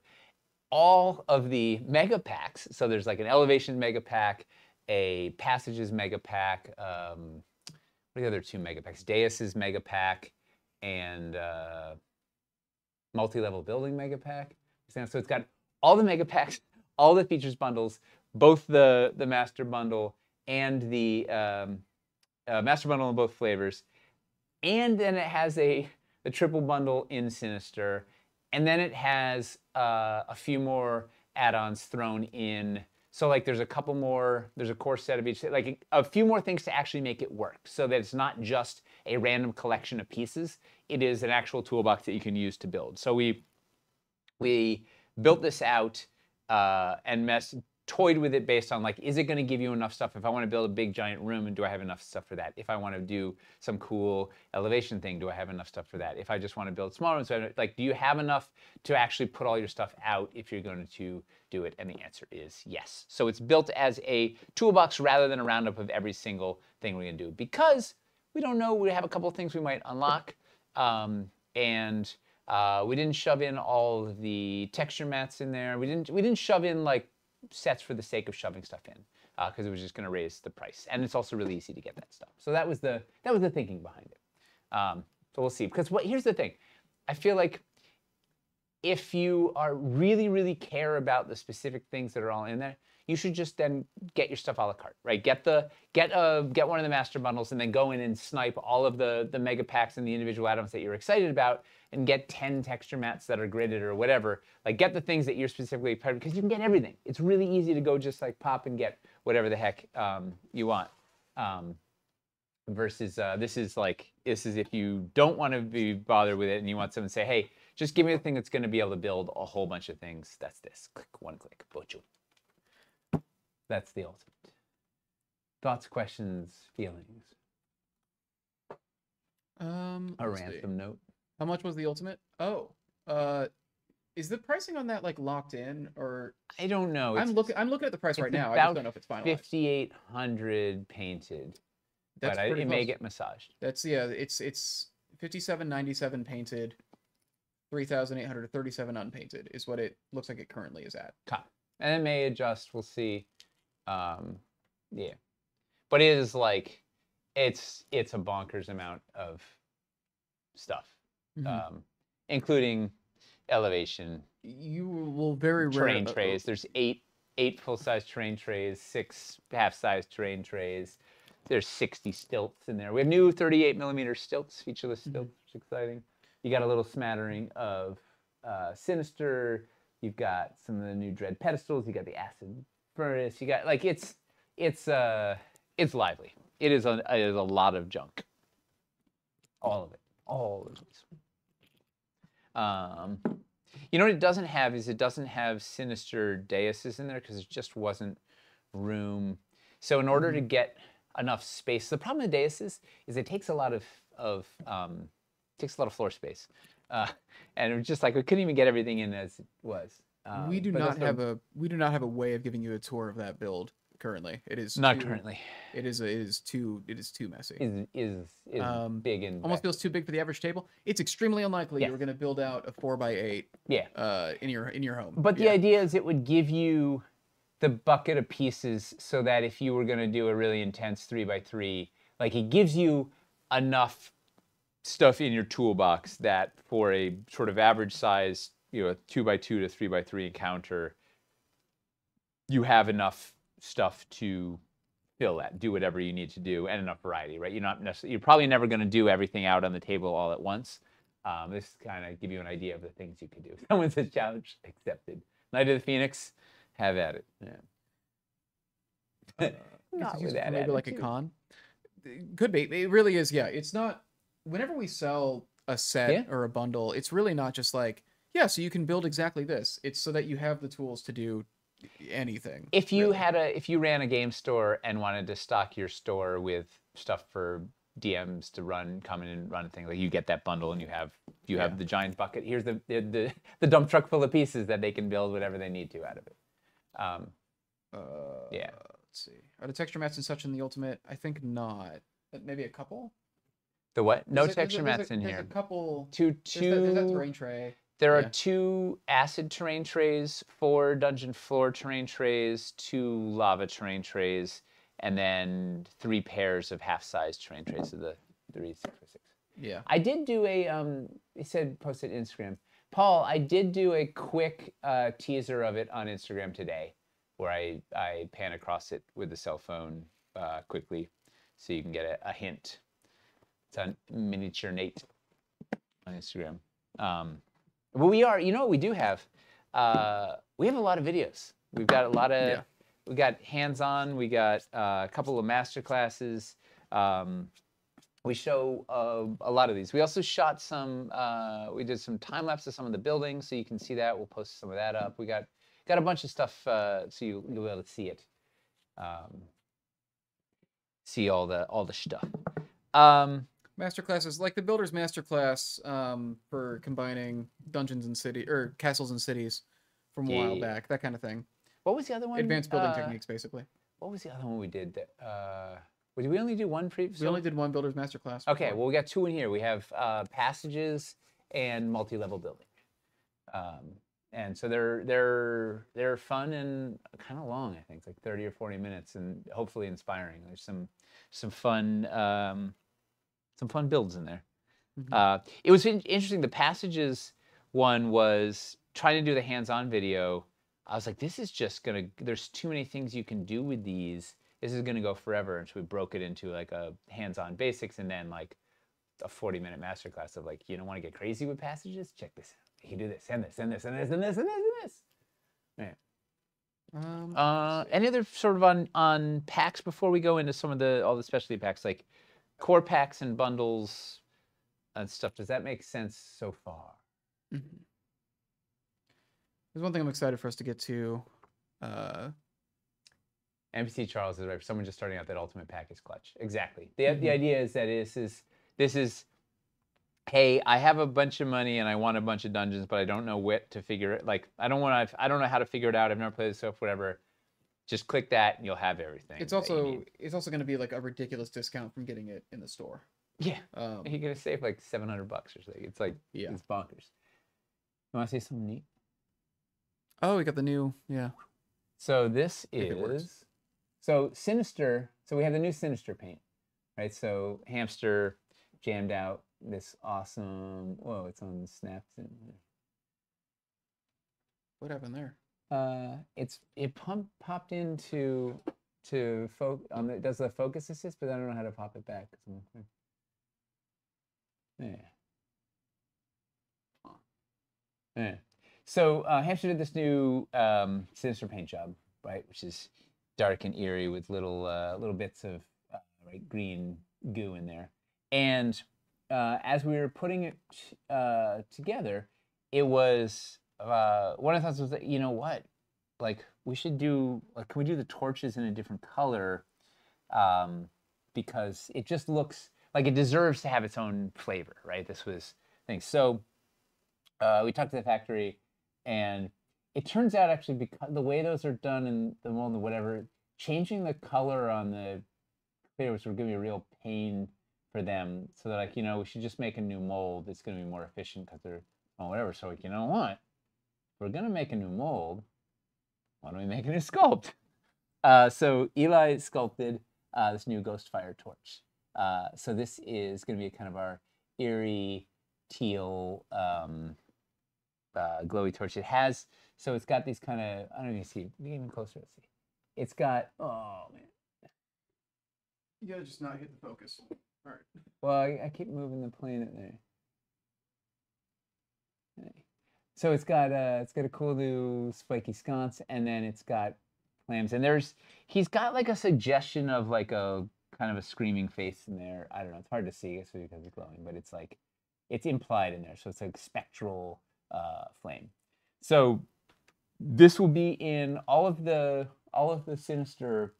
All of the mega packs. So there's like an elevation mega pack, a passages mega pack. What are the other 2 mega packs? Deus's mega pack and multi-level building mega pack. So it's got all the mega packs, all the features bundles, both the master bundle and the master bundle in both flavors. And then it has the triple bundle in Sinister. And then it has a few more add-ons thrown in. So like there's a couple more, there's a core set of each, like a few more things to actually make it work. So that it's not just a random collection of pieces. It is an actual toolbox that you can use to build. So we built this out and toyed with it based on like, is it going to give you enough stuff? If I want to build a big giant room, and do I have enough stuff for that? If I want to do some cool elevation thing, do I have enough stuff for that? If I just want to build small rooms, like, do you have enough to actually put all your stuff out if you're going to do it? And the answer is yes. So it's built as a toolbox rather than a roundup of every single thing we're going to do, because we don't know. We have a couple of things we might unlock, and we didn't shove in all of the texture mats in there. We didn't shove in like sets for the sake of shoving stuff in, because it was just going to raise the price, and it's also really easy to get that stuff. So that was the thinking behind it. So we'll see. Because here's the thing, I feel like if you are really care about the specific things that are all in there, you should just then get your stuff a la carte, right? Get one of the master bundles and then go in and snipe all of the mega packs and the individual items that you're excited about, and get 10 texture mats that are gridded or whatever. Like, get the things that you're specifically excited, because you can get everything. It's really easy to go just like pop and get whatever the heck you want. Versus this is if you don't want to be bothered with it and you want someone to say, hey, just give me the thing that's going to be able to build a whole bunch of things. That's this. Click, one click. Boom. That's the ultimate. Thoughts, questions, feelings? A ransom note. How much was the ultimate? Oh, is the pricing on that like locked in, or? I don't know. I'm looking at the price right now. I just don't know if it's finalized. 5,800 painted. But it may get massaged. That's it's 5,797 painted, 3,837 unpainted is what it looks like it currently is at. And it may adjust. We'll see. Yeah, but it is like it's a bonkers amount of stuff, including elevation. You will very terrain trays. There's eight full-size terrain trays, 6 half-size terrain trays. There's 60 stilts in there. We have new 38mm stilts, featureless stilts, which is exciting. You got a little smattering of Sinister. You've got some of the new Dread pedestals. You got the acid furnace. You got like it's lively. It is a lot of junk. All of it. All of these. You know what it doesn't have is it doesn't have Sinister Deuses in there, because it just wasn't room. So in order to get enough space, the problem with Deuses is it takes a lot of floor space, and it was just like we couldn't even get everything in as it was. We do not have a way of giving you a tour of that build currently. It is not currently. It is too messy. Is big and almost feels too big for the average table. It's extremely unlikely you're going to build out a 4x8. Yeah. In your home. But the idea is it would give you the bucket of pieces, so that if you were going to do a really intense 3x3, like it gives you enough stuff in your toolbox that for a sort of average size, a 2x2 to 3x3 encounter, you have enough stuff to fill that, do whatever you need to do, and enough variety, right? You're probably never going to do everything out on the table all at once. This kind of give you an idea of the things you could do. Someone says challenge accepted. Night of the Phoenix, have at it. Yeah. Not with that maybe like a con. Could be. It really is. Yeah. It's not. Whenever we sell a set or a bundle, it's really not just like, yeah, so you can build exactly this. It's so that you have the tools to do anything. If you if you ran a game store and wanted to stock your store with stuff for DMs to come in and run things, like you get that bundle and you have the giant bucket. Here's the dump truck full of pieces that they can build whatever they need to out of it. Yeah. Let's see. Are the texture mats and such in the Ultimate? I think not. Maybe a couple. The what? No texture mats in here. There's a couple. There's that terrain tray. There are 2 acid terrain trays, 4 dungeon floor terrain trays, 2 lava terrain trays, and then 3 pairs of half-size terrain trays of the 366. Yeah. I did do a, he said post it Instagram. Paul, I did do a quick teaser of it on Instagram today, where I pan across it with the cell phone quickly, so you can get a hint. It's on Miniature Nate on Instagram. But we are, you know what we do have? We have a lot of videos. We've got a lot of, we got hands-on, we got a couple of master classes. We show a lot of these. We also shot some, we did some time-lapse of some of the buildings, so you can see that. We'll post some of that up. We got a bunch of stuff so you'll be able to see it. See all the stuff. Masterclasses, like the Builder's Masterclass for combining dungeons and city or castles and cities from a while back, that kind of thing. What was the other one? Advanced building techniques, basically. What was the other one we did? Did we only do one previous? We only did one Builder's Masterclass. Okay, well we got 2 in here. We have passages and multi-level building, and so they're fun and kind of long. I think it's like 30 or 40 minutes, and hopefully inspiring. There's some fun. Some fun builds in there. Mm-hmm. It was interesting. The passages one was trying to do the hands-on video. I was like, this is just gonna. There's too many things you can do with these. This is gonna go forever. And so we broke it into like a hands-on basics and then like a 40-minute masterclass of like, you don't want to get crazy with passages? Check this out. You do this and this and this and this and this and this and this. Yeah. Any other sort of on packs before we go into some of all the specialty packs, like core packs and bundles and stuff? Does that make sense so far? Mm-hmm. There's one thing I'm excited for us to get to. NPC Charles is right. For someone just starting out, that ultimate pack is clutch. Exactly. The idea is that this is, hey, I have a bunch of money and I want a bunch of dungeons, but I don't know what to figure it. Like I don't know how to figure it out. I've never played this stuff. Whatever. Just click that and you'll have everything. It's also going to be like a ridiculous discount from getting it in the store. Yeah. You're gonna save like $700 or something. It's like it's bonkers. You want to say something neat? Oh, we got the new So this is Sinister. So we have the new Sinister paint, right? So Hamster jammed out this awesome. Whoa, it's on the snaps. What happened there? It popped into it does the focus assist, but I don't know how to pop it back. Yeah. So Hamster did this new Sinister paint job, right, which is dark and eerie with little bits of green goo in there. And as we were putting it together, it was one of the thoughts was that, you know what, like we should do, like, can we do the torches in a different color? Because it just looks like it deserves to have its own flavor, right? This was things. So we talked to the factory, and it turns out actually, because the way those are done in the mold and whatever, changing the color on the clear was going to be a real pain for them. So they're like, you know, we should just make a new mold. It's going to be more efficient because they're, well, whatever. So like, you know what? If we're going to make a new mold, why don't we make a new sculpt? So Eli sculpted this new Ghostfire torch. So this is going to be kind of our eerie teal glowy torch. It has, so it's got these kind of, I don't know if you see, get even closer, let's see. It's got, oh man. You gotta just not hit the focus. All right. Well, I keep moving the planet there. So it's got a cool new spiky sconce, and then it's got clams. And he's got like a suggestion of like a kind of a screaming face in there. I don't know. It's hard to see, especially because it's glowing, but it's like it's implied in there. So it's like spectral flame. So this will be in all of the Sinister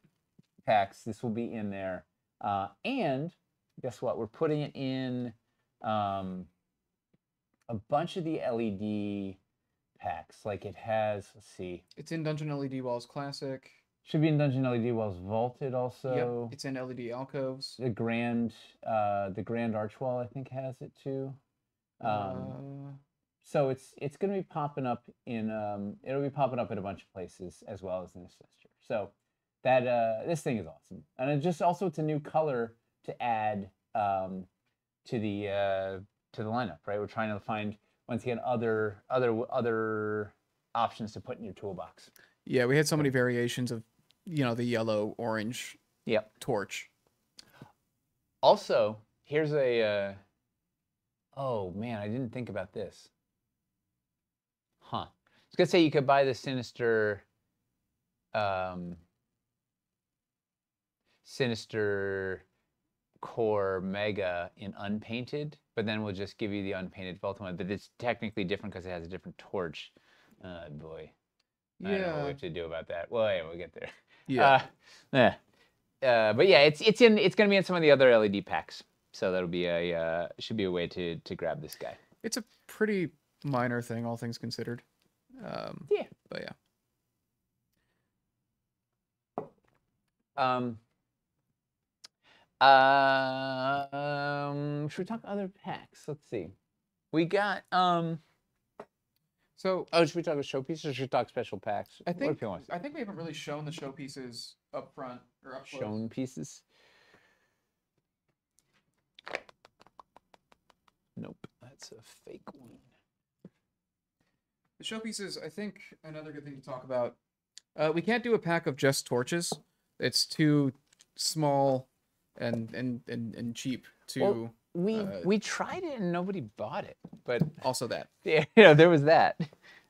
packs. This will be in there, and guess what? We're putting it in a bunch of the LED packs. Like it has, let's see. It's in Dungeon LED Walls Classic. Should be in Dungeon LED Walls Vaulted also. Yep, it's in LED Alcoves. The Grand Archwall I think has it too. So it's going to be popping up in it'll be popping up in a bunch of places as well as in the Sinister. So that this thing is awesome, and it's a new color to add to the lineup. Right, we're trying to find once again other options to put in your toolbox. Yeah, we had so many variations of the yellow orange. Yep. Torch. Also, here's a oh man, I didn't think about this. Huh. I was gonna say you could buy the Sinister Core Mega in unpainted, but then we'll just give you the unpainted Vault one. But it's technically different because it has a different torch. Boy. Yeah. I don't know what to do about that. Well, yeah, we'll get there. Yeah. But yeah, it's gonna be in some of the other LED packs. So that'll be should be a way to grab this guy. It's a pretty minor thing, all things considered. Yeah. But yeah. Should we talk other packs? Let's see. We got So should we talk about showpieces or should we talk special packs? I think we haven't really shown the showpieces up front or up close. Shown pieces. Nope, that's a fake one. The showpieces, I think another good thing to talk about. We can't do a pack of just torches. It's too small and cheap to. Well, we tried it and nobody bought it, but also that. Yeah, there was that.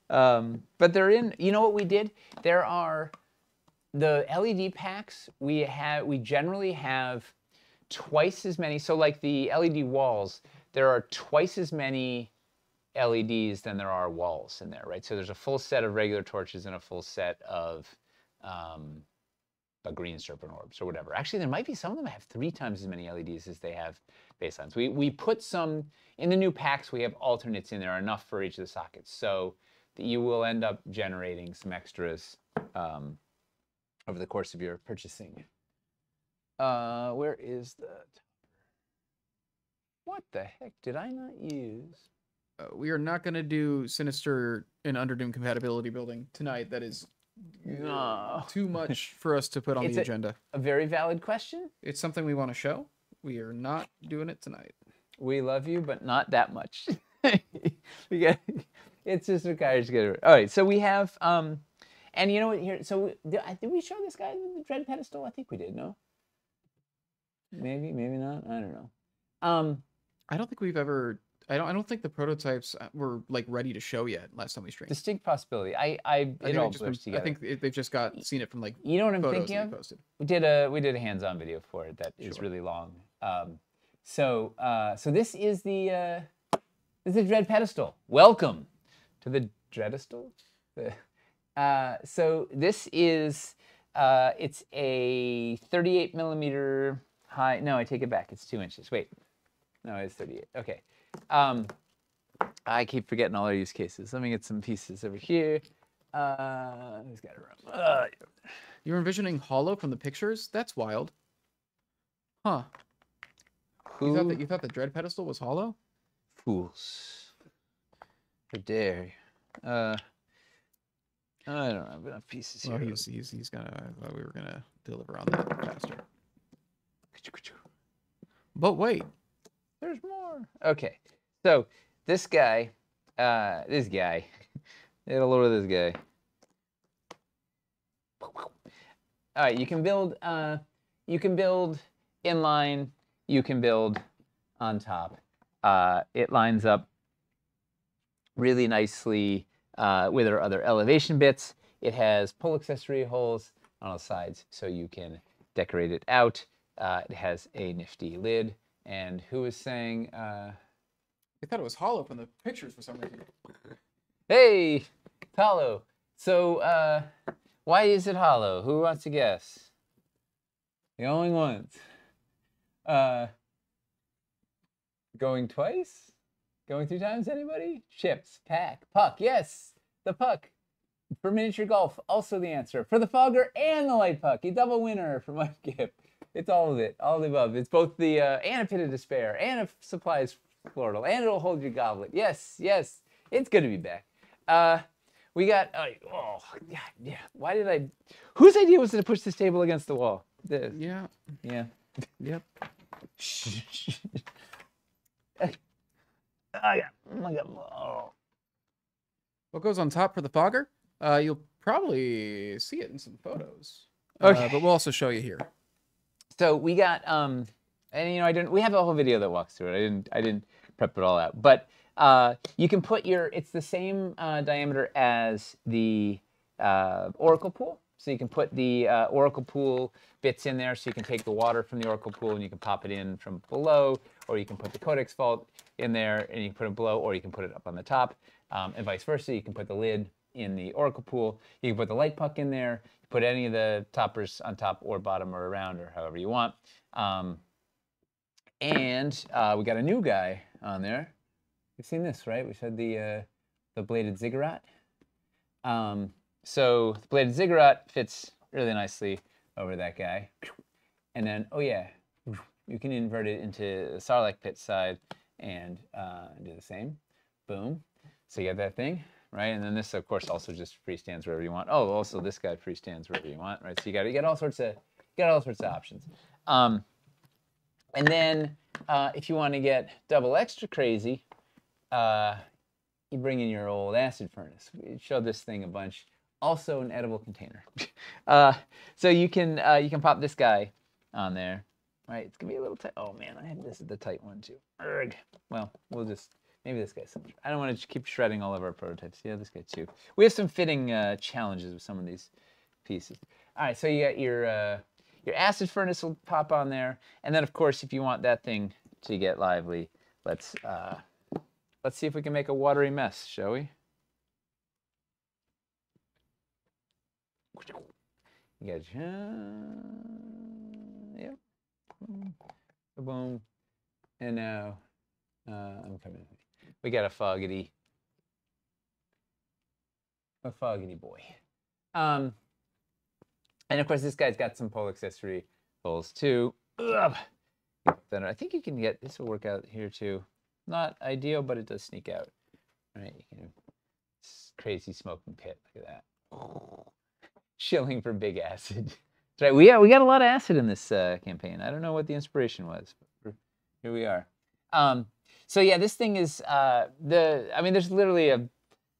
But they're in. You know what we did? There are the LED packs. We generally have twice as many. So like the LED walls, there are twice as many LEDs than there are walls in there, right? So there's a full set of regular torches and a full set of green serpent orbs or whatever. Actually, there might be some of them have 3 times as many LEDs as they have baselines. We put some in the new packs. We have alternates in there, enough for each of the sockets, so that you will end up generating some extras over the course of your purchasing. Where is the? What the heck did I not use? We are not going to do Sinister and Underdoom compatibility building tonight. That is too much for us to put on the agenda. A very valid question. It's something we want to show. We are not doing it tonight. We love you, but not that much. It's just a guy. All right, so we have, and you know what? Here, so did we show this guy the Dread Pedestal? I think we did. No. Maybe not. I don't know. I don't think we've ever. I don't think the prototypes were like ready to show yet last time we streamed. Distinct possibility. It all blurs together. I think they've just seen it from like. You know what I'm thinking of? Posted. We did a hands-on video for it that is really long. So this is the Dread Pedestal. Welcome to the Dreadestal. So this is it's a 38 millimeter high. No, I take it back. It's 2 inches. Wait, no, it's 38. Okay. I keep forgetting all our use cases. Let me get some pieces over here. Who's got a room? You're envisioning hollow from the pictures? That's wild. Huh. You thought the Dread Pedestal was hollow? Fools. How dare you? I don't have enough pieces here. Well, he's gonna. I thought we were gonna deliver on that faster. But wait, there's more. Okay, so this guy, get a load of this guy. All right, you can build inline, you can build on top. It lines up really nicely with our other elevation bits. It has pull accessory holes on all sides, so you can decorate it out. It has a nifty lid. And who was saying? I thought it was hollow from the pictures for some reason. Hey, it's hollow. So why is it hollow? Who wants to guess? Going once. Going twice? Going 3 times, anybody? Chips, pack, puck. Yes, the puck. For miniature golf, also the answer. For the fogger and the light puck. A double winner for my gift. It's all of it, all of the above. It's both the, and a pit of despair, and a supplies floral, and it'll hold your goblet. Yes, yes, it's good to be back. We got, oh, God, yeah. Why did I, whose idea was it to push this table against the wall? This. Yeah. Yeah. Yep. Oh, yeah. Oh, my God. Oh. What goes on top for the fogger? You'll probably see it in some photos. Okay. But we'll also show you here. So we got, and you know, we have a whole video that walks through it. I didn't prep it all out, but you can put it's the same diameter as the Oracle pool. So you can put the Oracle pool bits in there, so you can take the water from the Oracle pool and you can pop it in from below, or you can put the Codex vault in there and you can put it below, or you can put it up on the top, and vice versa. You can put the lid in the Oracle pool. You can put the light puck in there. Put any of the toppers on top or bottom or around or however you want. And we got a new guy on there. You've seen this, right? We said the bladed ziggurat. So the bladed ziggurat fits really nicely over that guy. And then, oh yeah, you can invert it into the Sarlacc pit side and do the same. Boom. So you got that thing. Right, and then this, of course, also just freestands wherever you want. Oh, also this guy freestands wherever you want, right? So you got all sorts of options. And then if you want to get double extra crazy, you bring in your old acid furnace. We showed this thing a bunch. Also an edible container. So you can pop this guy on there, right? It's gonna be a little tight. Oh man, I had this is the tight one too. Urgh. Well, we'll just. Maybe this guy's some. I don't want to keep shredding all of our prototypes. Yeah, this guy too. We have some fitting challenges with some of these pieces. All right, so you got your acid furnace will pop on there, and then of course, if you want that thing to get lively, let's see if we can make a watery mess, shall we? You got yep, boom, and now I'm coming. We got a foggity boy. And of course, this guy's got some pole accessory holes too. Ugh. Then I think you can get, this will work out here too. Not ideal, but it does sneak out. All right, you can, crazy smoking pit, look at that. Chilling for big acid. That's right, we got a lot of acid in this campaign. I don't know what the inspiration was, but here we are. So yeah, this thing is there's literally a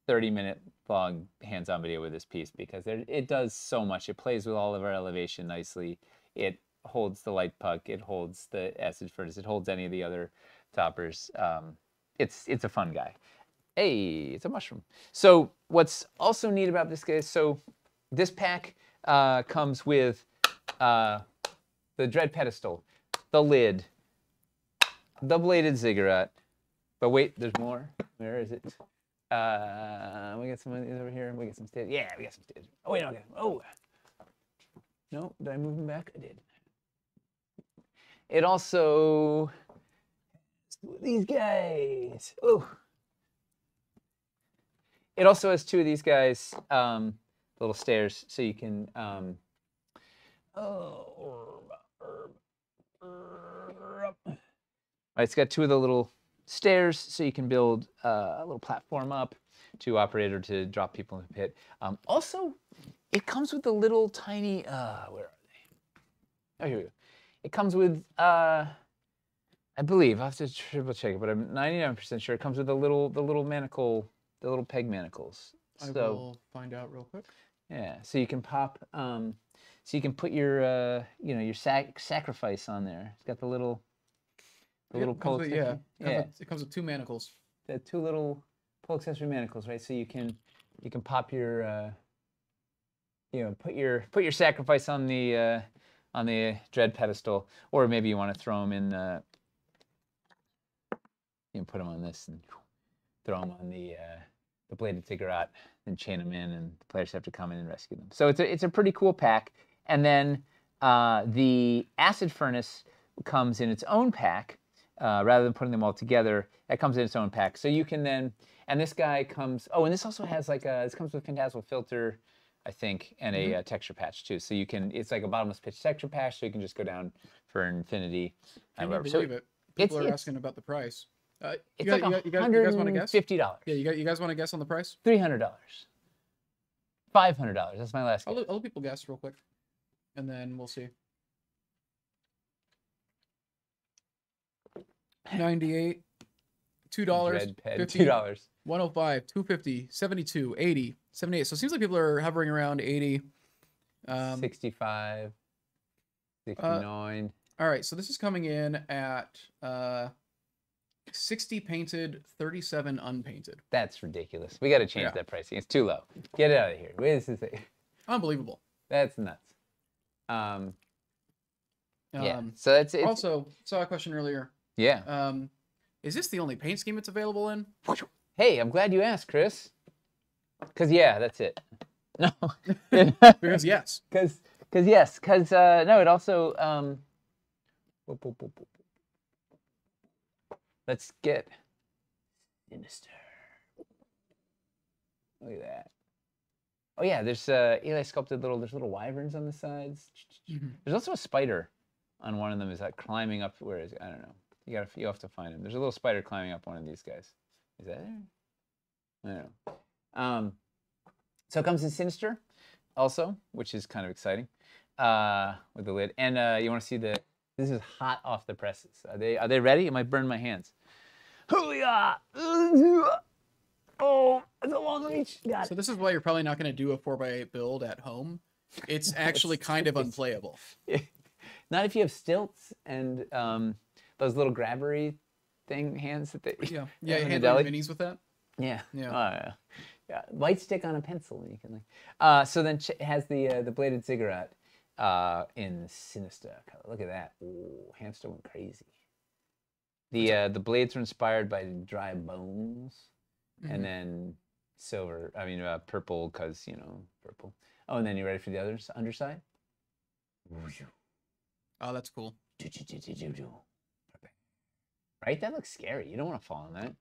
30-minute long hands-on video with this piece because it does so much. It plays with all of our elevation nicely. It holds the light puck. It holds the acid furnace. It holds any of the other toppers. It's a fun guy. Hey, it's a mushroom. So what's also neat about this guy, so this pack comes with the Dread Pedestal, the lid, the bladed ziggurat. But wait, there's more. Where is it? We got some of these over here. We got some stairs. Yeah, we got some stairs. Oh, wait, no, okay. Oh. No, did I move them back? I did. It also, these guys. Oh. It also has 2 of these guys, little stairs, so you can, it's got 2 of the little stairs, so you can build a little platform up to operate or to drop people in the pit. Also, it comes with a little tiny, where are they? Oh, here we go. It comes with, I believe, I'll have to triple check it, but I'm 99% sure it comes with the little manacle, the little peg manacles. I will find out real quick. Yeah, so you can pop, so you can put your, you know, your sacrifice on there. It's got the little pull accessory. Yeah, it comes with 2 manacles. The 2 little pull accessory manacles, right? So you can pop your, you know, put your sacrifice on the dread pedestal, or maybe you want to throw them in. You can put them on this and throw them on the bladed ziggurat, and chain them in, and the players have to come in and rescue them. So it's a pretty cool pack. And then the acid furnace comes in its own pack, rather than putting them all together. It comes in its own pack. So you can then, and this guy comes. Oh, and this also has like this comes with Phantasmal filter, I think, and a texture patch too. So you can, it's like a bottomless pitch texture patch, so you can just go down for infinity. Can you believe it? People are asking about the price. It's like $150. Yeah, you guys want to guess on the price? $300. $500. That's my last guess. I'll let people guess real quick, and then we'll see. 98, $2, $50, $105, $250, $72, $80, $78. So it seems like people are hovering around 80. 65, 69. All right, so this is coming in at 60 painted, 37 unpainted. That's ridiculous. We got to change that pricing. It's too low. Get it out of here. Wait, this is unbelievable. That's nuts. Yeah. So it's also saw a question earlier. Yeah. Is this the only paint scheme it's available in? Hey, I'm glad you asked, Chris. Because yeah, that's it. No. Because yes. Because yes. Because no, it also. Let's get sinister. Look at that. Oh yeah, there's Eli sculpted there's little wyverns on the sides. There's also a spider on one of them. Is like climbing up. Where is it? I don't know. You have to find him. There's a little spider climbing up one of these guys. Is that it? I don't know. So it comes in sinister, also, which is kind of exciting, with the lid. And you want to see this is hot off the presses. Are they ready? It might burn my hands. Hoo-yah! Oh, it's a long reach. Got it. So this is why you're probably not going to do a 4x8 build at home. It's actually kind of unplayable. Not if you have stilts and those little grabbery hands that they you handle your minis with that. Yeah. Yeah. Light stick on a pencil, and you can like. So then it has the bladed ziggurat in sinister color. Look at that. Ooh, hamster went crazy. The blades are inspired by dry bones, and then silver. I mean purple, because purple. Oh, and then you ready for the underside? Oh, that's cool. Right? That looks scary. You don't want to fall on that.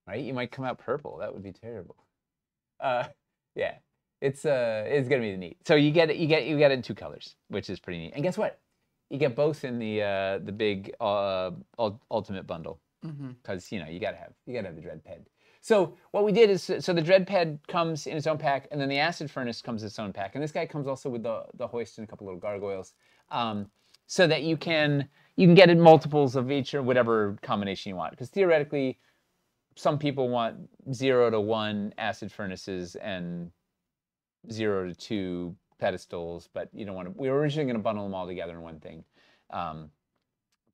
Right? You might come out purple. That would be terrible. Yeah. It's gonna be neat. So you get it in 2 colors, which is pretty neat. And guess what? You get both in the big ultimate bundle, because you gotta have the dread ped. So what we did is, so the dread ped comes in its own pack, and then the acid furnace comes in its own pack, and this guy comes also with the hoist and a couple little gargoyles, so that you can get in multiples of each or whatever combination you want. Because theoretically, some people want 0 to 1 acid furnaces and 0 to 2 pedestals, but you don't want to. We were originally going to bundle them all together in one thing,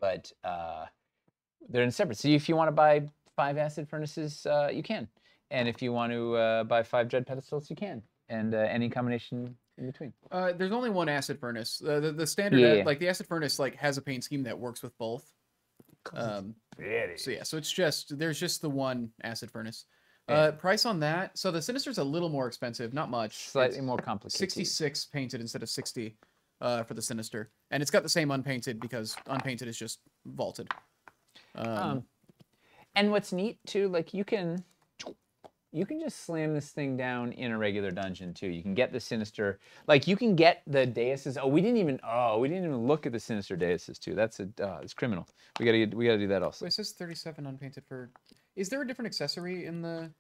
but they're in separate. So if you want to buy 5 acid furnaces, you can, and if you want to buy 5 dread pedestals, you can, and any combination in between. There's only one acid furnace. The standard, like the acid furnace, like has a paint scheme that works with both. So it's just there's just the one acid furnace. Price on that. So the Sinister's a little more expensive, not much. Slightly more complicated. 66 painted instead of 60 for the Sinister, and it's got the same unpainted because unpainted is just vaulted. And what's neat too, like you can just slam this thing down in a regular dungeon too. You can get the Sinister, like you can get the daises. We didn't even look at the Sinister daises too. That's it's criminal. We gotta do that also. Wait, it says 37 unpainted for. Is there a different accessory in the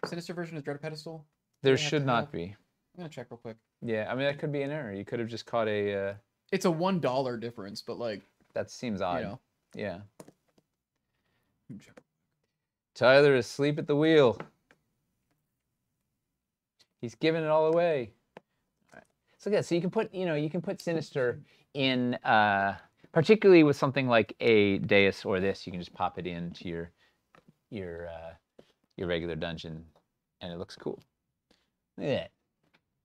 Sinister version of Dread Pedestal? There should not be. I'm gonna check real quick. Yeah, I mean that could be an error. You could have just caught a. It's a $1 difference, but like. That seems odd. You know. Yeah. Tyler is asleep at the wheel. He's giving it all away. So yeah, so you can put, you can put Sinister in, particularly with something like a Deus or this. You can just pop it into your regular dungeon, and it looks cool. Look at that,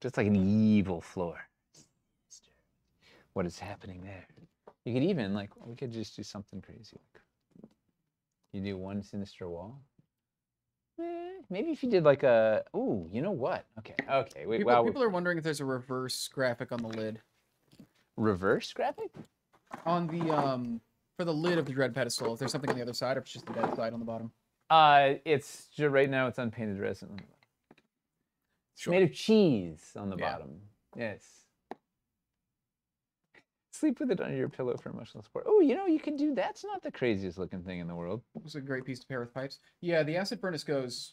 just like an evil floor. What is happening there? You could even we could just do something crazy. You do one Sinister wall. Maybe if you did like a, ooh, you know what? Okay. Wait, people are wondering if there's a reverse graphic on the lid. Reverse graphic? On the for the lid of the Dread pedestal, if there's something on the other side, or if it's just the dead side on the bottom. It's right now it's unpainted resin. It's Sure. made of cheese on the bottom. Yes. Sleep with it under your pillow for emotional support. Oh, you can do. That's not the craziest looking thing in the world. It was a great piece to pair with pipes. Yeah, the acid furnace goes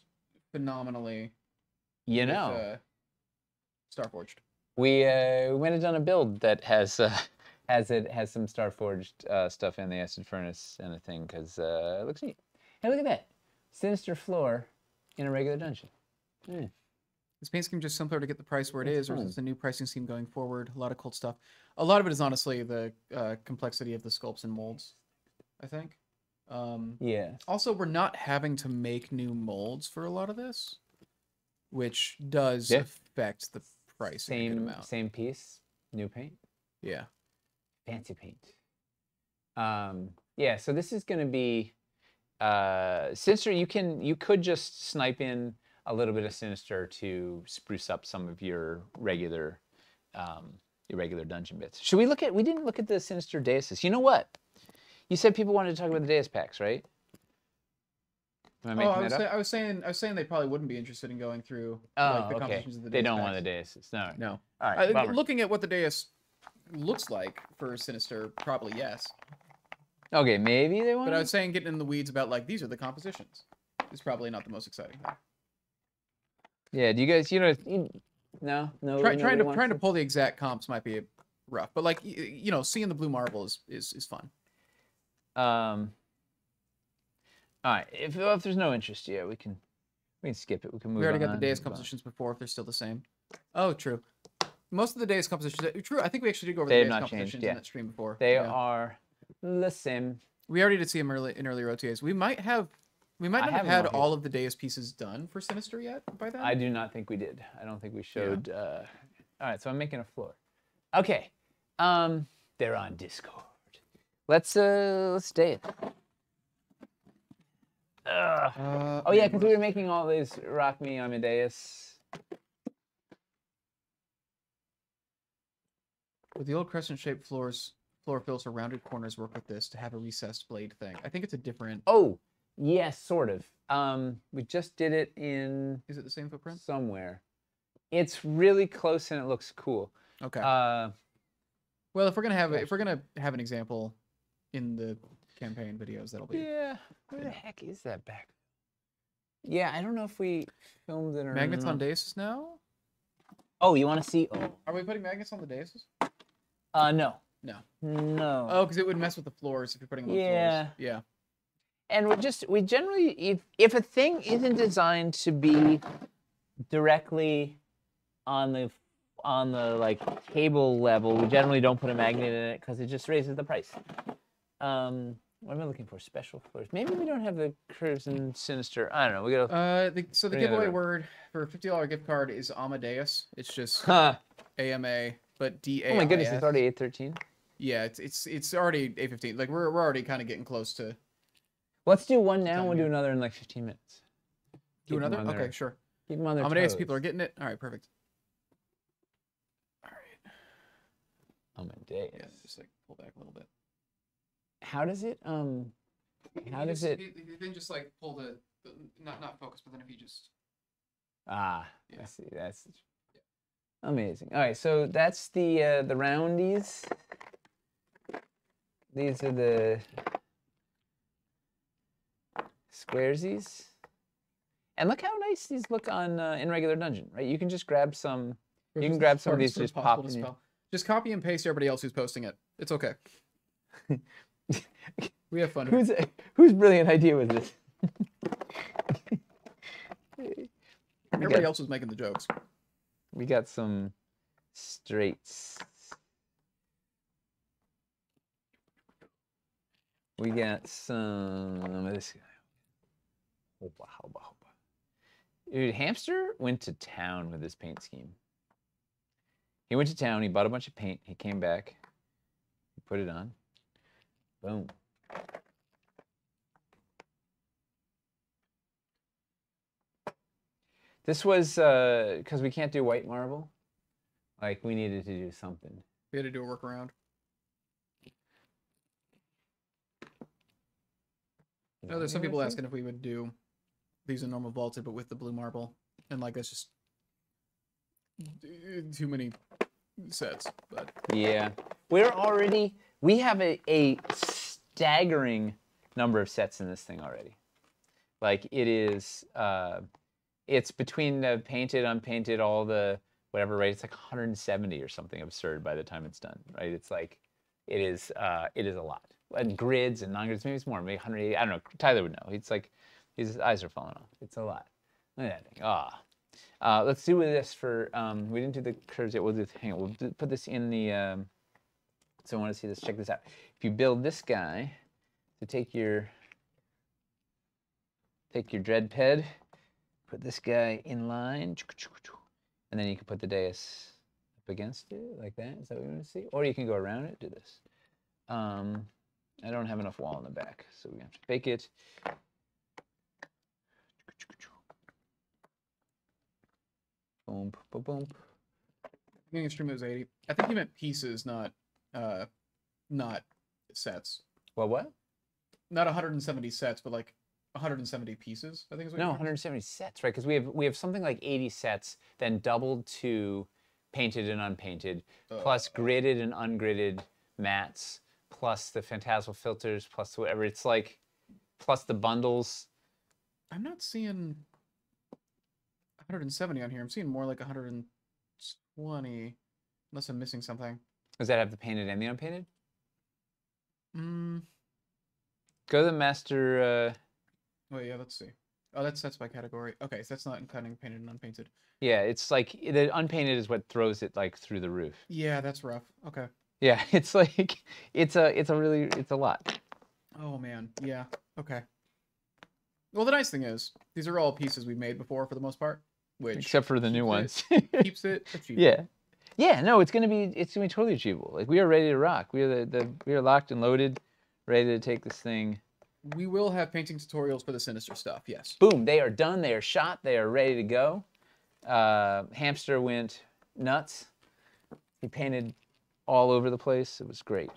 phenomenally. With, Starforged. We went and done a build that has some Starforged stuff in the acid furnace and a thing because it looks neat. Hey, look at that, Sinister floor in a regular dungeon. This paint scheme just simpler to get the price where it is, or is this a new pricing scheme going forward? A lot of cool stuff. A lot of it is honestly the complexity of the sculpts and molds, I think. Yeah. Also, we're not having to make new molds for a lot of this, which does affect the price. Same piece, new paint. Yeah. Fancy paint. Yeah. So this is going to be Sinister. You could just snipe in a little bit of Sinister to spruce up some of your regular dungeon bits. We didn't look at the Sinister Deuses. You know what? You said people wanted to talk about the Deus packs, right? I was saying they probably wouldn't be interested in going through the compositions of the Deus They don't packs. want the Deuses. No. All right. Looking at what the Deus looks like for Sinister, probably yes. Okay, maybe they want. But I was saying getting in the weeds about these are the compositions is probably not the most exciting thing. Yeah, do you guys, no. Trying to pull the exact comps might be rough, but seeing the blue marble is fun. All right, if there's no interest, we can skip it. We can move on. We already got the Deus compositions before. If they're still the same. Oh, true. Most of the Deus compositions, true. I think we actually did go over the Deus compositions in that stream before. They are the same. We already did see them in earlier OTAs. We might not have had all of the Deus pieces done for Sinister yet by then. I do not think we did. I don't think we showed. All right, so I'm making a floor. Okay, they're on Discord. Let's stay. Oh yeah, because we were making all these Rock Me Amadeus. With the old crescent-shaped floor fills or rounded corners work with this to have a recessed blade thing. I think it's a different. Oh. Yes, sort of. We just did it in. Is it the same footprint? Somewhere. It's really close and it looks cool. Okay. Well, if we're gonna have an example in the campaign videos, that'll be. Yeah. Where the heck is that back? Yeah, I don't know if we filmed it or Magnets on Deuses now. Oh, you want to see? Oh. Are we putting magnets on the Deuses? No. No. Oh, because it would mess with the floors if you're putting them on floors. Yeah. And we generally, if a thing isn't designed to be directly on the table level, we generally don't put a magnet in it because it just raises the price. What am I looking for? Special floors. Maybe we don't have the curves in Sinister. I don't know. We gotta. So the giveaway word for a $50 gift card is Amadeus. It's just AMA, but DAIS. Oh my goodness! It's already 8:13. Yeah, it's already 8:15. We're already kind of getting close to. Let's do one now. We'll do another in 15 minutes. Do another? Okay, sure. Keep them on their Amadeus toes. people are getting it. All right, perfect. All right. Amadeus. Yeah, just pull back a little bit. How does it? How does it? Then just pull the not focus, but then if you just. I see. That's amazing. All right, so that's the roundies. These are the squaresies. And look how nice these look on in regular dungeon, right? You can just grab some. You can grab some of these, just pop in. Just copy and paste everybody else who's posting it. It's okay. We have fun. Whose brilliant idea was this? Everybody else was making the jokes. We got some straights. We got some of this guy. Hopa, hopa, hopa. Dude, Hamster went to town with this paint scheme. He went to town, he bought a bunch of paint, he came back, he put it on. Boom. This was because we can't do white marble. Like, we needed to do something. We had to do a workaround. No, there's some people asking if we would do these in normal vaulted, but with the blue marble. And, like, that's just too many sets. But yeah. We have a staggering number of sets in this thing already. Like, it is, it's between the painted, unpainted, all the whatever, right? It's like 170 or something absurd by the time it's done, right? It's like, it is a lot. And grids and non-grids, maybe it's more, maybe 180, I don't know. Tyler would know. It's like, his eyes are falling off. It's a lot. Look at that thing. Ah. Let's do this for, we didn't do the curves yet. We'll do, hang on, we'll put this in the, so I want to see this, check this out. If you build this guy, so take your dread ped, put this guy in line, and then you can put the dais up against it, like that. Is that what you want to see? Or you can go around it, do this. I don't have enough wall in the back, so we have to fake it. Boom, boom, boom. Getting stream was 80. I think you meant pieces, not sets. Well, what? Not 170 sets, but like 170 pieces, I think is what No, 170 sets, right? Because we have something like 80 sets, then doubled to painted and unpainted, plus gridded and ungridded mats, plus the phantasmal filters, plus whatever. It's like, plus the bundles. I'm not seeing 170 on here. I'm seeing more like 120, unless I'm missing something. Does that have the painted and the unpainted? Mm. Go to the master. Wait, yeah, let's see. Oh, that's by category. Okay, so that's not including painted and unpainted. Yeah, it's like the unpainted is what throws it like through the roof. Yeah, that's rough. Okay. Yeah, it's like it's a lot. Oh man, yeah. Okay. Well, the nice thing is these are all pieces we've made before for the most part, which except for the new ones. Keeps it achievable. Yeah. Yeah, no, it's gonna be totally achievable. Like, we are ready to rock. We are locked and loaded, ready to take this thing. We will have painting tutorials for the Sinister stuff, yes. Boom, they are done, they are shot, they are ready to go. Hamster went nuts. He painted all over the place. It was great.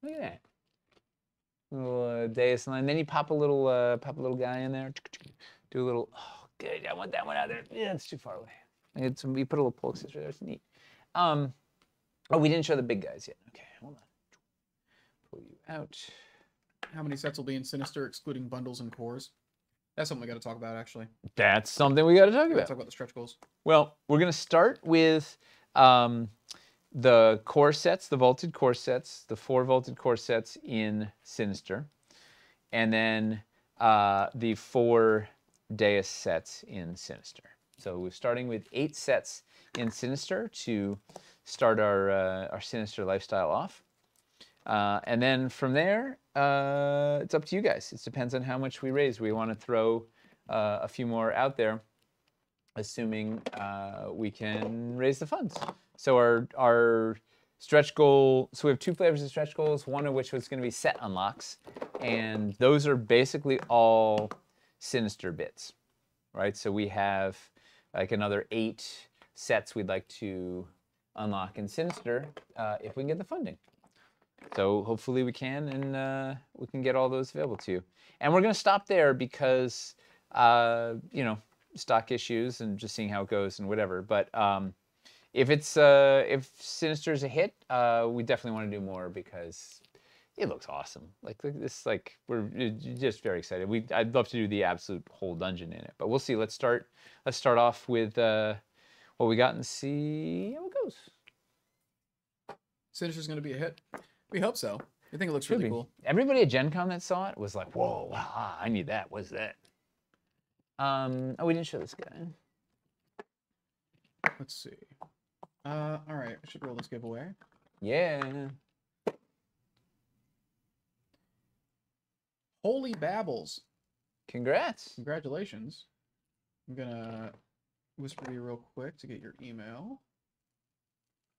Look at that. Little dais line. Then you pop a little guy in there. Do a little, oh, good, I want that one out there. Yeah, it's too far away. We put a little pull accessory there, it's neat. Oh, we didn't show the big guys yet. Okay, hold on. Pull you out. How many sets will be in Sinister, excluding bundles and cores? That's something we got to talk about, actually. That's something we got to talk about. Talk about the stretch goals. Well, we're going to start with the core sets, the vaulted core sets, the 4 vaulted core sets in Sinister, and then the 4 dais sets in Sinister. So we're starting with 8 sets in Sinister to start our Sinister lifestyle off. And then from there, it's up to you guys. It depends on how much we raise. We want to throw a few more out there, assuming we can raise the funds. So our stretch goal, so we have 2 flavors of stretch goals, one of which was going to be set unlocks. And those are basically all Sinister bits, right? So we have like another 8 sets we'd like to unlock in Sinister if we can get the funding. So hopefully we can, and we can get all those available to you. And we're going to stop there because, you know, stock issues and just seeing how it goes and whatever. But if Sinister's a hit, we definitely want to do more because it looks awesome. Like this, like we're just very excited. I'd love to do the absolute whole dungeon in it, but we'll see. Let's start off with what we got and see how it goes. Sinister's going to be a hit. We hope so. I think it looks really cool. Everybody at Gen Con that saw it was like, whoa, wow, I need that. What's that? Oh, we didn't show this guy. Let's see. All right, I should roll this giveaway. Yeah. Holy Babbles. Congrats. Congratulations. I'm gonna whisper to you real quick to get your email.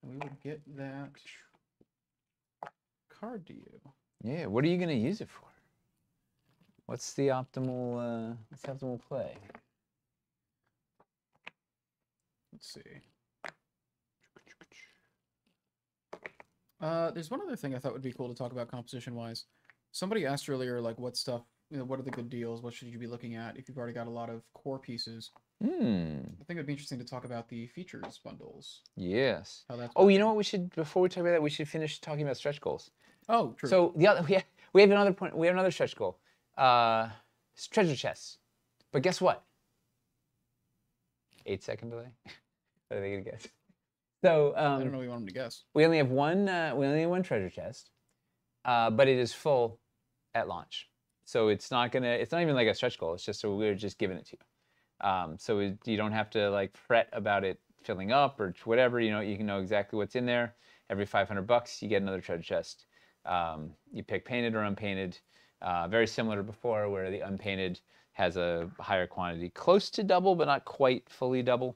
And we will get that card to you. Yeah, what are you gonna use it for? What's the optimal play? Let's see. There's one other thing I thought would be cool to talk about composition-wise. Somebody asked earlier, like, what stuff, what are the good deals? What should you be looking at if you've already got a lot of core pieces? I think it'd be interesting to talk about the features bundles. Yes. How that's oh, you know what we should, before we talk about that, we should finish talking about stretch goals. Oh, true. So the other, we have another point. We have another stretch goal. Treasure chests. But guess what? 8-second delay. What are they gonna guess? So I don't know what you want them to guess. We only have one. We only have one treasure chest, but it is full at launch. So it's not gonna. It's not even like a stretch goal. It's just so we're just giving it to you. So you don't have to like fret about it filling up or whatever. You know, you can know exactly what's in there. Every $500, you get another treasure chest. You pick painted or unpainted. Very similar to before, where the unpainted has a higher quantity, close to double, but not quite fully double.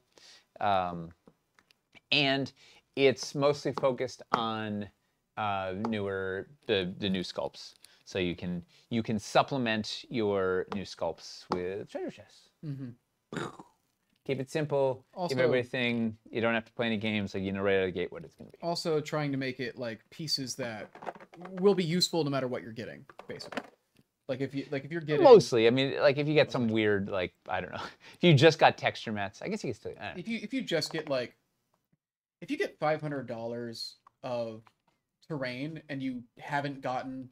And it's mostly focused on the new sculpts. So you can supplement your new sculpts with treasure chests. Keep it simple. Also, give everybody a thing. You don't have to play any games. Like you know right out of the gate what it's going to be. Also, trying to make it like pieces that will be useful no matter what you're getting, basically. Like if you're getting mostly, I mean, like if you get some weird, like I don't know, if you just got texture mats, I guess you can still. I don't know. If you just get like, if you get $500 of terrain and you haven't gotten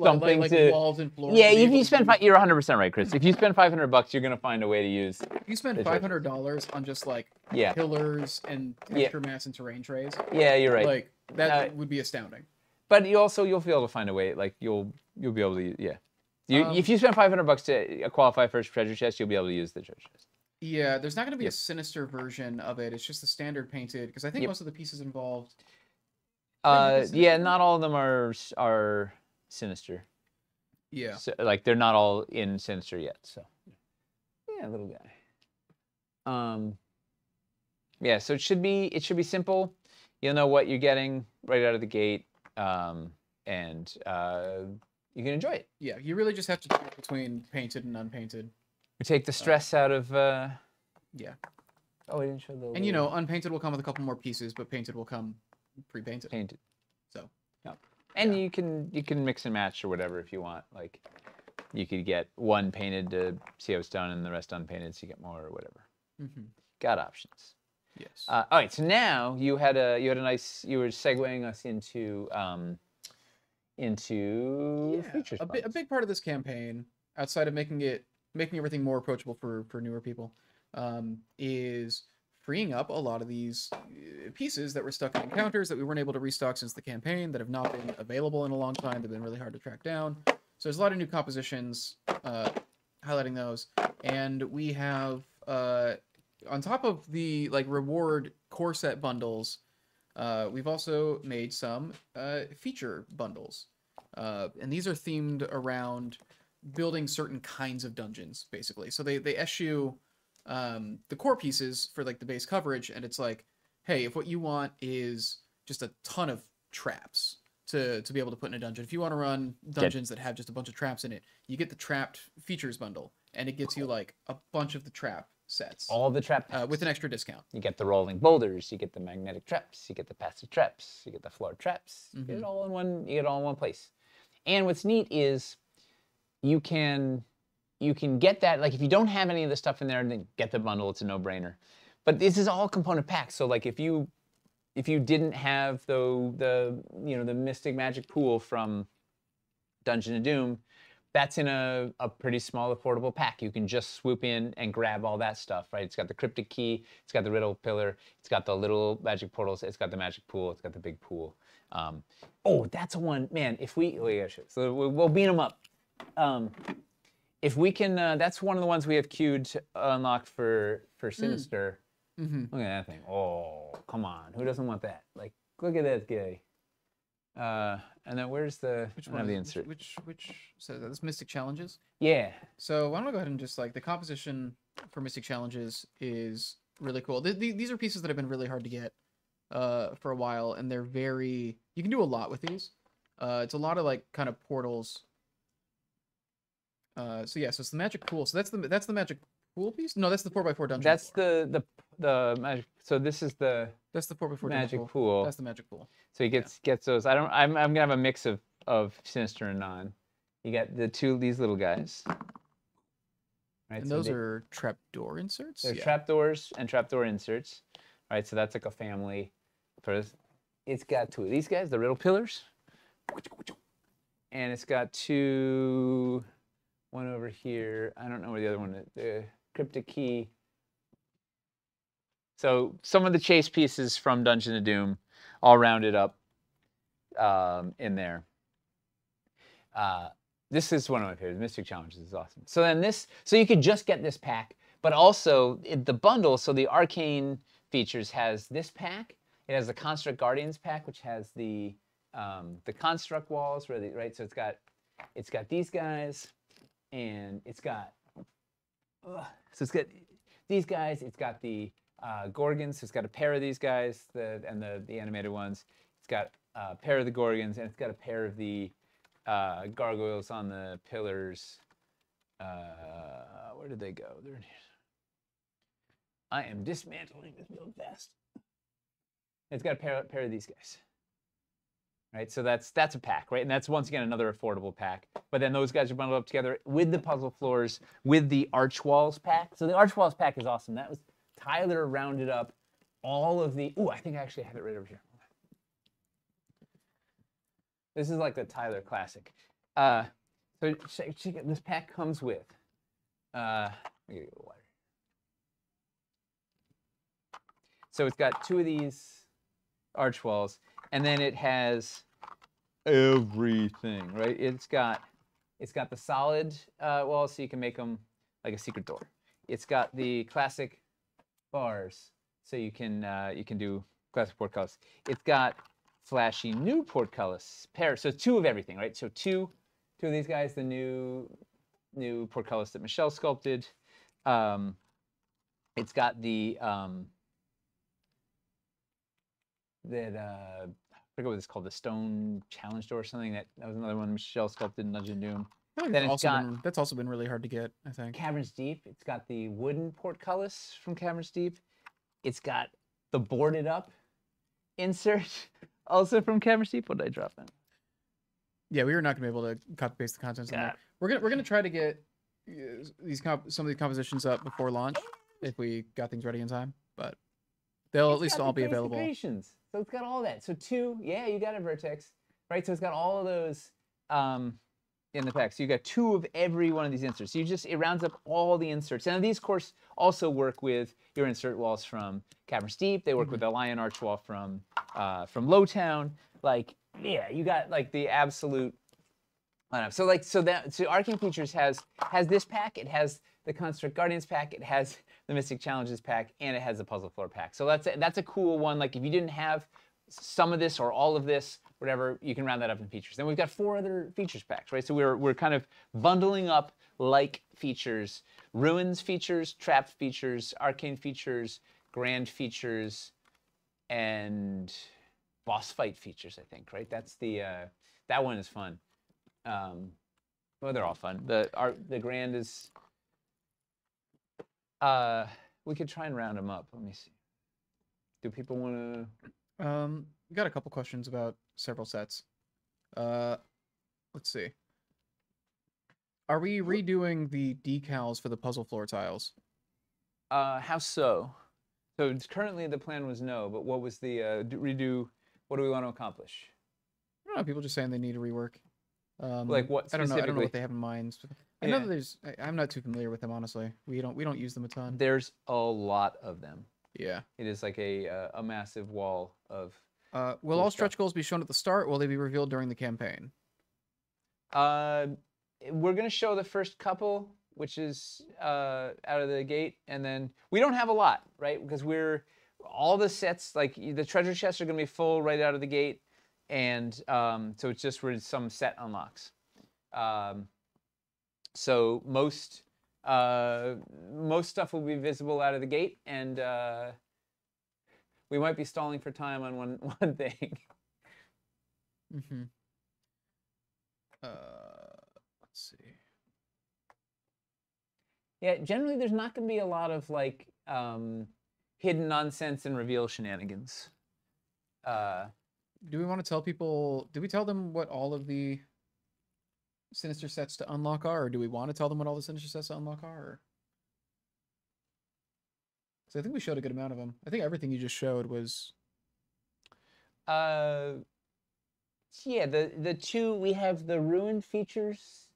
something like to walls and floors. Yeah, if you spend you're 100% right, Chris. If you spend $500, you're gonna find a way to use. If you spend $500 on just like pillars and texture mats and terrain trays. Yeah, you're right. Like that would be astounding. But you'll be able to find a way. Like you'll be able to if you spend $500 to qualify for a treasure chest, you'll be able to use the treasure chest. Yeah, there's not going to be a sinister version of it. It's just the standard painted because I think most of the pieces involved. Yeah, not all of them are sinister. Yeah. So, like they're not all in sinister yet. So yeah, little guy. Yeah, so it should be simple. You'll know what you're getting right out of the gate, and you can enjoy it. Yeah, you really just have to choose between painted and unpainted. We take the stress out of. Yeah. Oh, I didn't show the. And you know, unpainted will come with a couple more pieces, but painted will come pre-painted. Painted. So. Yeah. And you can mix and match or whatever if you want. Like, you could get one painted to see how it's done, and the rest unpainted so you get more or whatever. Got options. Yes. All right. So now you were segueing us into features. A big part of this campaign, outside of making everything more approachable for newer people, is freeing up a lot of these pieces that were stuck in encounters that we weren't able to restock since the campaign, that have not been available in a long time. They've been really hard to track down. So there's a lot of new compositions, highlighting those, and we have on top of the like reward core set bundles, we've also made some feature bundles, and these are themed around building certain kinds of dungeons, basically. So they issue the core pieces for like the base coverage, and it's like, hey, if what you want is just a ton of traps to be able to put in a dungeon, if you want to run dungeons that have just a bunch of traps in it, you get the trapped features bundle, and it gets you like a bunch of the trap sets. All the trap with an extra discount. You get the rolling boulders, you get the magnetic traps, you get the passive traps, you get the floor traps. You get it all in one. You get it all in one place. And what's neat is you can get that. Like if you don't have any of the stuff in there, then get the bundle. It's a no-brainer. But this is all component packs. So like if you didn't have the Mystic Magic Pool from Dungeon of Doom, that's in a pretty small, affordable pack. You can just swoop in and grab all that stuff, right? It's got the Cryptic Key, it's got the Riddle Pillar, it's got the little magic portals, it's got the magic pool, it's got the big pool. Oh, that's a one, man, so we'll beat them up. If we can, that's one of the ones we have queued to unlock for Sinister. Mm-hmm. Look at that thing. Oh, come on. Who doesn't want that? Like, look at that guy. And then where's the? Which I don't one? have the insert. Which? So this Mystic Challenges. Yeah. So why don't I go ahead and just like the composition for Mystic Challenges is really cool. These are pieces that have been really hard to get for a while, and they're very. You can do a lot with these. It's a lot of like kind of portals. So yeah, so it's the magic pool. So that's the magic pool piece. No, that's the 4x4 dungeon. That's floor. the magic. So this is the That's the 4x4 magic pool. That's the magic pool. So he gets those. I'm gonna have a mix of sinister and non. You got these little guys. Right. And so those are trapdoor inserts. They're trapdoors and trapdoor inserts. Right. So that's like a family. It's got two of these guys, the riddle pillars, and it's got two. One over here. I don't know where the other one is. The cryptic key. So some of the chase pieces from Dungeon of Doom, all rounded up in there. This is one of my favorites. Mystic Challenges is awesome. So then so you could just get this pack, but also the bundle. So the Arcane Features has this pack. It has the Construct Guardians pack, which has the construct walls, right? So it's got these guys. And it's got these guys. It's got the Gorgons. So it's got a pair of these guys, the animated ones. It's got a pair of the Gorgons, and it's got a pair of the gargoyles on the pillars. Where did they go? They're in here. I am dismantling this build fast. It's got a pair of these guys. Right, so that's a pack, right? And that's, once again, another affordable pack. But then those guys are bundled up together with the puzzle floors, with the Arch Walls pack. So the Arch Walls pack is awesome. That was Tyler rounded up all of the... Ooh, I think I actually have it right over here. This is like the Tyler classic. So this pack comes with... let me get a water. So it's got two of these Arch Walls. And then it has everything, right? It's got the solid walls, so you can make them like a secret door. It's got the classic bars, so you can do classic portcullis. It's got flashy new portcullis pairs, so two of everything, right? So two of these guys, the new portcullis that Michelle sculpted. It's got the I forget what it's called, the stone challenge door or something. That was another one Michelle sculpted in Dungeon Doom. Then that's also been really hard to get, I think. Caverns Deep. It's got the wooden portcullis from Caverns Deep. It's got the boarded up insert also from Caverns Deep. What did I drop in? Yeah, we were not gonna be able to copy paste the contents in there. We're gonna try to get some of these compositions up before launch if we got things ready in time, but they'll at least all be available. So it's got all that. So you got a vertex, right? So it's got all of those in the pack. So you got two of every one of these inserts. So it rounds up all the inserts. And these, of course, also work with your insert walls from Caverns Deep. They work with the Lion Arch wall from Lowtown. Like, yeah, you got like the absolute lineup. So Arcane Features has this pack. It has the Construct Guardians pack. It has the Mystic Challenges pack, and it has the Puzzle Floor pack. So that's a cool one. Like, if you didn't have some of this or all of this, whatever, you can round that up in features. Then we've got 4 other features packs, right? So we're kind of bundling up like features: Ruins features, Trap features, Arcane features, Grand features, and Boss Fight features, I think, right? That's that one is fun. Well, they're all fun. The Grand is... we could try and round them up. Let me see. Do people want to... We got a couple questions about several sets. Let's see. Are we redoing the decals for the puzzle floor tiles? How so? So currently the plan was no, but what was the redo? What do we want to accomplish? I don't know. People just saying they need a rework. Like what specifically? I don't know what they have in mind. I know that I'm not too familiar with them, honestly. We don't use them a ton. There's a lot of them. Yeah. It is like a massive wall of... will all stretch goals be shown at the start? Or will they be revealed during the campaign? We're going to show the first couple which is out of the gate, and then we don't have a lot, right? Because all the sets, like the treasure chests, are going to be full right out of the gate, and so it's just where some set unlocks. So most stuff will be visible out of the gate, and we might be stalling for time on one thing. Mm-hmm. Let's see. Yeah, generally there's not going to be a lot of like hidden nonsense and reveal shenanigans. Do we want to tell people? Do we tell them what all of the Sinister sets to unlock are, or do we want to tell them what all the Sinister sets to unlock are? So I think we showed a good amount of them. I think everything you just showed was. Yeah, the two we have the ruined features.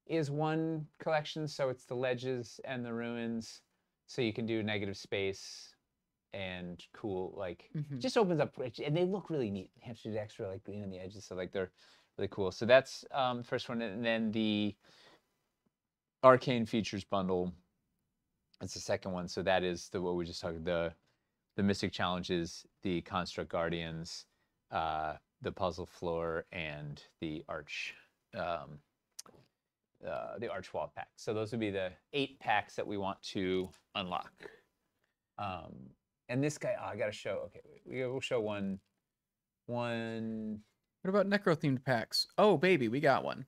Is one collection, so it's the ledges and the ruins, so you can do negative space and cool, like it just opens up, and they look really neat. They have to do extra like green on the edges, so like they're really cool. So that's the first one, and then the arcane features bundle. That's the second one. So that is what we just talked, the Mystic Challenges, the Construct Guardians, the Puzzle Floor, and the Arch. The Arch Wall pack. So those would be the 8 packs that we want to unlock. And this guy, I gotta show. Okay, we'll show one. What about necro-themed packs? Oh, baby, we got one.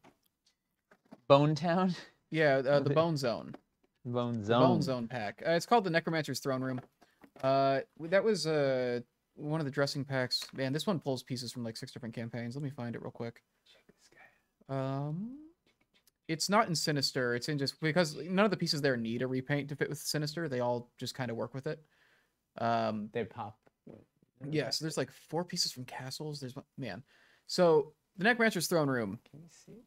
Bone Town? Yeah, the Bone Zone. Bone Zone. The Bone Zone pack. It's called the Necromancer's Throne Room. That was one of the dressing packs. Man, this one pulls pieces from like 6 different campaigns. Let me find it real quick. Check this guy. It's not in Sinister. It's in just because none of the pieces there need a repaint to fit with Sinister. They all just kind of work with it. They pop. Yeah, so there's like 4 pieces from Castles. There's man. So the Necromancer's Throne Room. Can you see?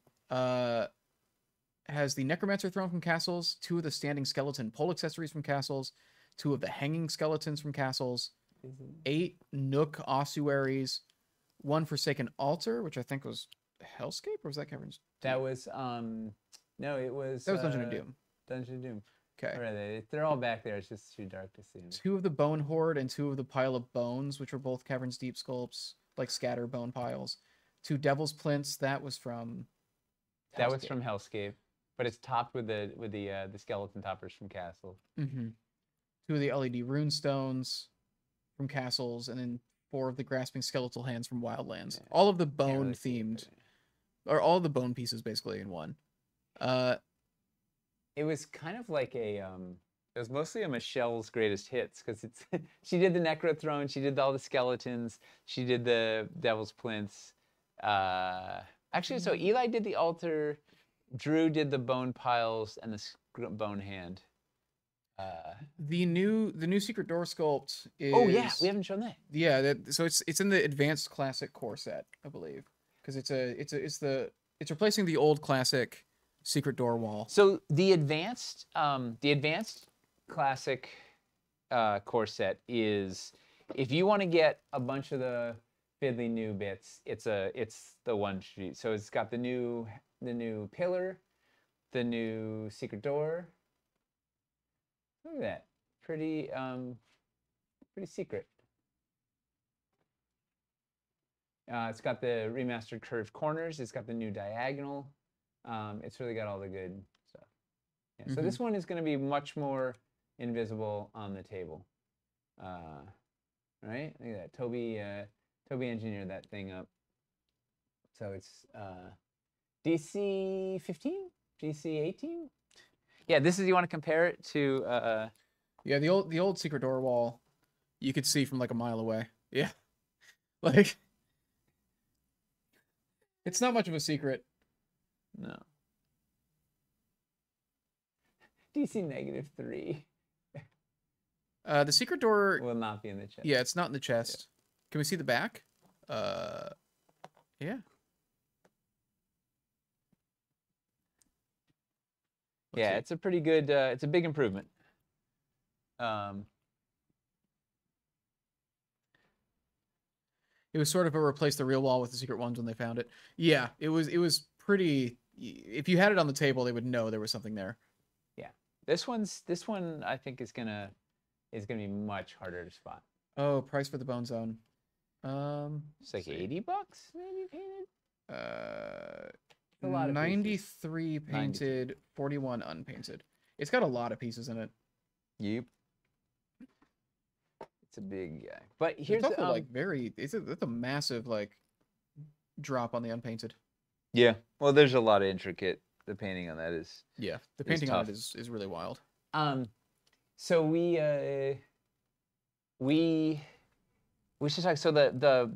Has the Necromancer Throne from Castles, 2 of the Standing Skeleton pole accessories from Castles, 2 of the Hanging Skeletons from Castles, 8 Nook ossuaries, 1 Forsaken Altar, which I think was Hellscape, or was that Cavern's? That was no, it was. That was Dungeon of Doom. Dungeon of Doom. Okay. Where are they? They're all back there. It's just too dark to see them. 2 of the Bone Horde and 2 of the Pile of Bones, which were both Cavern's Deep sculpts, like scatter bone piles. 2 Devil's Plinths. That was from. That was from Hellscape, but it's topped with the skeleton toppers from Castle. 2 of the LED Runestones from Castles, and then 4 of the Grasping Skeletal Hands from Wildlands. Yeah. All of the bone themed, or all the bone pieces basically in one. It was kind of like a it was mostly a Michelle's greatest hits, because it's she did the Necro Throne, she did all the skeletons, she did the Devil's Plinths. Actually, so Eli did the altar, Drew did the bone piles and the bone hand. The new secret door sculpt is. Oh yeah, we haven't shown that. Yeah, so it's in the advanced classic core set, I believe, because it's replacing the old classic secret door wall. So the advanced classic core set is, if you want to get a bunch of the fiddly new bits, it's the one sheet. So it's got the new pillar, the new secret door. Look at that, pretty secret. It's got the remastered curved corners. It's got the new diagonal. It's really got all the good stuff. Yeah, so this one is going to be much more invisible on the table. Right? Look at that. Toby engineered that thing up. So it's DC 15, DC 18. Yeah, this is, you want to compare it to. Yeah, the old secret door wall, you could see from like a mile away. Yeah, like it's not much of a secret. No. DC -3. The secret door will not be in the chest. Yeah, it's not in the chest. Yeah. Can we see the back? Yeah. Yeah, it's a pretty good. It's a big improvement. It was sort of a replace the real wall with the secret ones when they found it. Yeah, it was pretty if you had it on the table, they would know there was something there. Yeah, this one I think is gonna be much harder to spot. Oh, price for the Bone Zone. It's like $80 maybe painted. A lot of 93 pieces. Painted, 41 unpainted. It's got a lot of pieces in it. Yep. It's a big guy. But here's it's also like it's a massive like drop on the unpainted. Yeah. Well, there's a lot of intricate. The painting on that is the painting on it is really wild. So we should talk. So the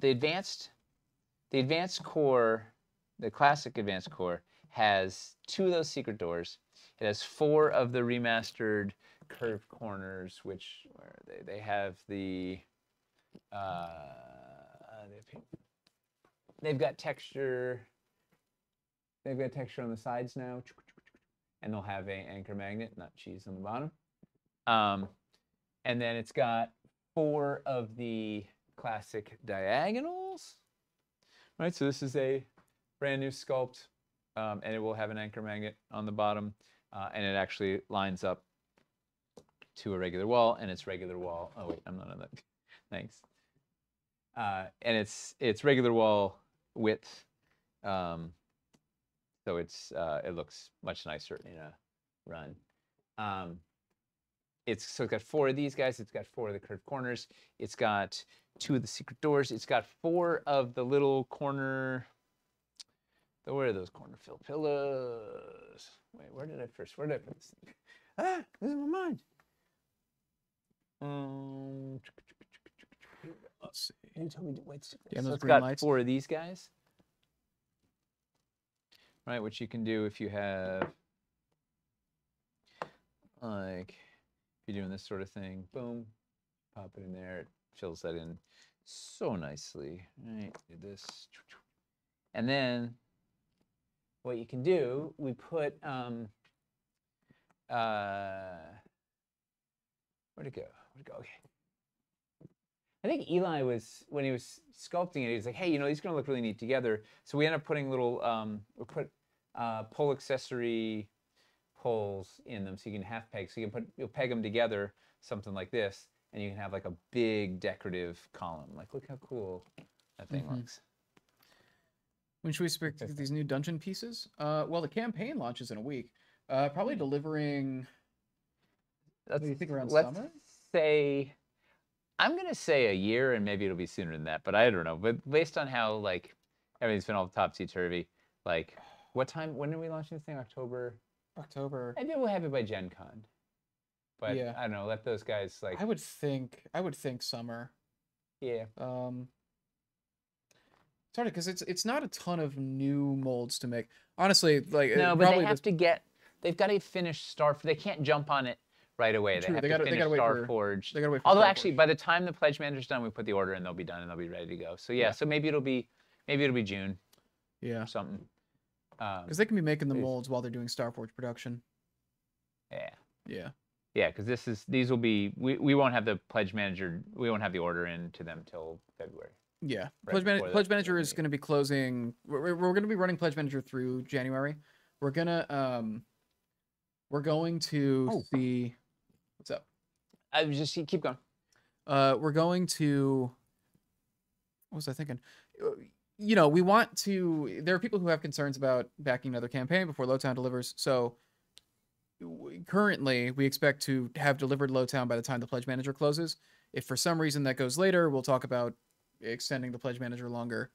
advanced core, the classic advanced core has 2 of those secret doors. It has 4 of the remastered curved corners, which they have the they've got texture. They've got texture on the sides now, and they'll have an anchor magnet, not cheese, on the bottom. And then it's got 4 of the classic diagonals. Right, so this is a brand new sculpt, and it will have an anchor magnet on the bottom, and it actually lines up to a regular wall, and it's regular wall. Oh wait, I'm not on that. Thanks. And it's regular wall width, so it looks much nicer in a run. It's got 4 of these guys. It's got 4 of the curved corners. It's got 2 of the secret doors. It's got 4 of the little corner. Where are those corner fill pillows? Wait, where did I put this thing? Ah, this is my mind. Let's see. You told me to wait. So it's got 4 of these guys. Right, which you can do if you have, like, if you're doing this sort of thing, boom, pop it in there, it fills that in so nicely. Right, do this. And then what you can do, we put, where'd it go? Okay. I think Eli when he was sculpting it, he was like, hey, these are going to look really neat together. So we end up putting little, we put pole accessory poles in them, so you can half peg. So you'll peg them together, something like this, and you can have like a big decorative column. Like, look how cool that thing looks. When should we expect these new dungeon pieces? Well, the campaign launches in a week. Probably delivering. What do you think, around summer? I'm gonna say a year, and maybe it'll be sooner than that, but I don't know. But based on how like everything's been all topsy-turvy, like when are we launching this thing? October. Maybe we'll have it by Gen Con. But yeah. I don't know, let those guys like. I would think summer. Yeah. Sorry, because it's not a ton of new molds to make. Honestly, like no, but they have to get. They've got to finish They can't jump on it right away. True, they have to finish Starforged. They gotta wait for Although Starforged. Actually, by the time the pledge manager's done, we put the order in, they'll be done and they'll be ready to go. So yeah. So maybe it'll be June. Yeah. Or something. Because they can be making the molds while they're doing Starforged production. Yeah. Yeah. Yeah, because these will be we won't have the pledge manager. We won't have the order in to them till February. Yeah, Pledge Manager is going to be closing. We're going to be running Pledge Manager through January. We're going to see. What's up? I just keep going. We're going to. What was I thinking? We want to. There are people who have concerns about backing another campaign before Lowtown delivers. So currently, we expect to have delivered Lowtown by the time the Pledge Manager closes. If for some reason that goes later, we'll talk about extending the Pledge Manager longer.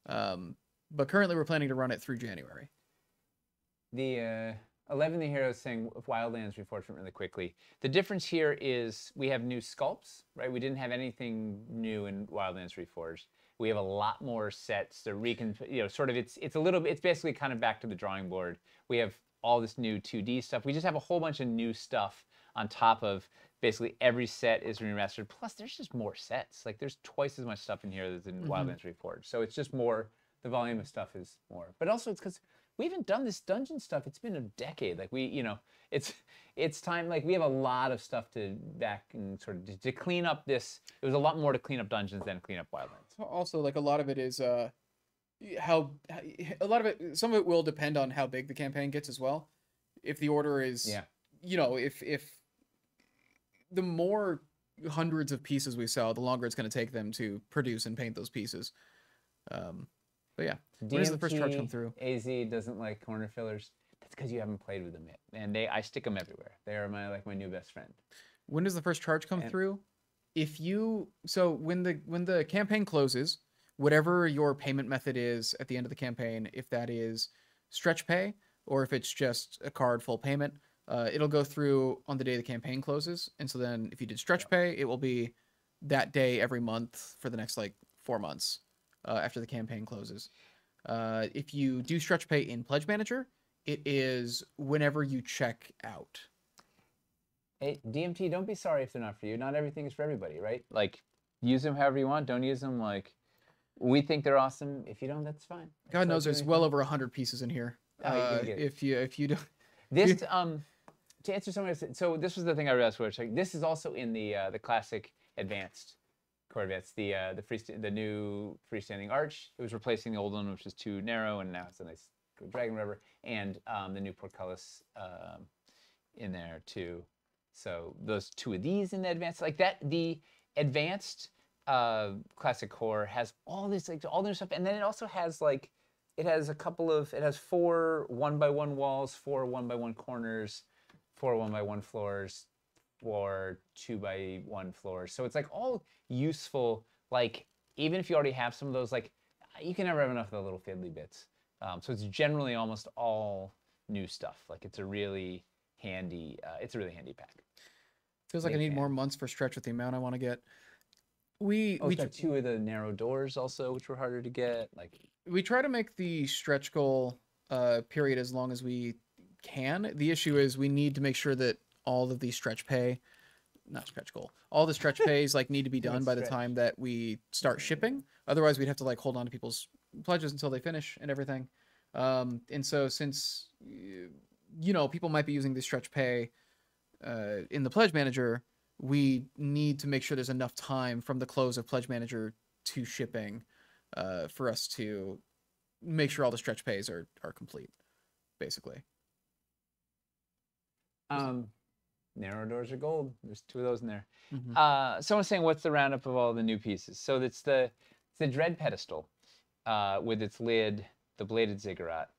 But currently, we're planning to run it through January. The 11 the Heroes thing of Wildlands Reforged really quickly. The difference here is we have new sculpts, right? We didn't have anything new in Wildlands Reforged. We have a lot more sets to it's basically kind of back to the drawing board. We have all this new 2D stuff. We just have a whole bunch of new stuff on top of basically every set is remastered. Plus, there's just more sets. Like, there's twice as much stuff in here as in Wildlands Reforged. So it's just more, the volume of stuff is more. But also, it's because we haven't done this dungeon stuff. It's been a decade. Like, it's time. Like, we have a lot of stuff to back and sort of to clean up this. There was a lot more to clean up dungeons than clean up Wildlands. Also, like, a lot of it is how a lot of it, some of it will depend on how big the campaign gets as well. If the order is, Yeah. you know, if the more hundreds of pieces we sell, the longer it's going to take them to produce and paint those pieces. But yeah, when does the first charge come through? AZ doesn't like corner fillers. That's because you haven't played with them yet, and I stick them everywhere. They are my new best friend. When does the first charge come through? So when the campaign closes, whatever your payment method is at the end of the campaign, if that is stretch pay or if it's just a card full payment, it'll go through on the day the campaign closes. And so then if you did stretch pay, it will be that day every month for the next like 4 months after the campaign closes. If you do stretch pay in Pledge Manager, it is whenever you check out. Hey, DMT, don't be sorry if they're not for you. Not everything is for everybody, right? Like, use them however you want. Don't use them like we think they're awesome. If you don't, that's fine. God knows there's well over 100 pieces in here. If you don't. This to answer some of this, so this was the thing I realized. Which like this is also in the classic advanced core advanced, the new freestanding arch. It was replacing the old one, which was too narrow, and now it's a nice dragon rubber, and the new portcullis in there too. So those two of these in the advanced, like that, the advanced classic core has all this, like all the new stuff, and then it also has like, it has 4 1x1 walls, 4 1x1 corners, 4 1x1 floors, 4 2x1 floors. So it's like all useful. Like even if you already have some of those, like you can never have enough of the little fiddly bits. So it's generally almost all new stuff. Like it's a really handy pack. Feels like I need more months for stretch with the amount I want to get. We got 2 of the narrow doors also, which were harder to get. Like we try to make the stretch goal period as long as we can. The issue is we need to make sure that all of the stretch pay, not stretch goal, all the stretch pays like need to be done by the time that we start shipping. Otherwise, we'd have to like hold on to people's pledges until they finish and everything. And so since you know people might be using the stretch pay in the Pledge Manager, we need to make sure there's enough time from the close of Pledge Manager to shipping for us to make sure all the stretch pays are complete, basically. Narrow doors are gold. There's 2 of those in there. Mm-hmm. Someone's saying, what's the roundup of all the new pieces? So it's the Dread Pedestal with its lid, the bladed ziggurat,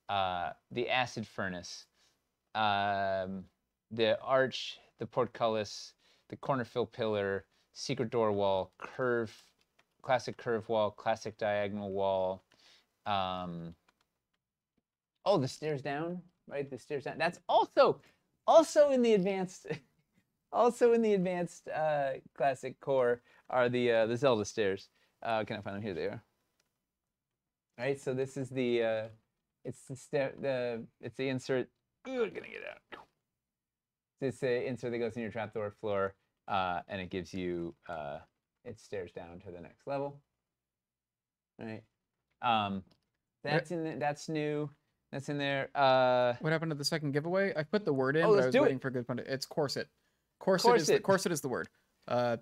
the acid furnace, the arch, the portcullis, the corner fill pillar, secret door wall, classic curve wall, classic diagonal wall. Oh, the stairs down, right? The stairs down. That's also in the advanced, classic core are the Zelda stairs. Can I find them? Here they are. All right, so this is the it's the insert. Ooh, I'm gonna get out. It's the insert that goes in your trapdoor floor, and it gives you it stairs down to the next level. All right, that's new. That's in there. What happened to the second giveaway? I put the word in, but I was waiting for a good pundit. It's corset. Corset is the word.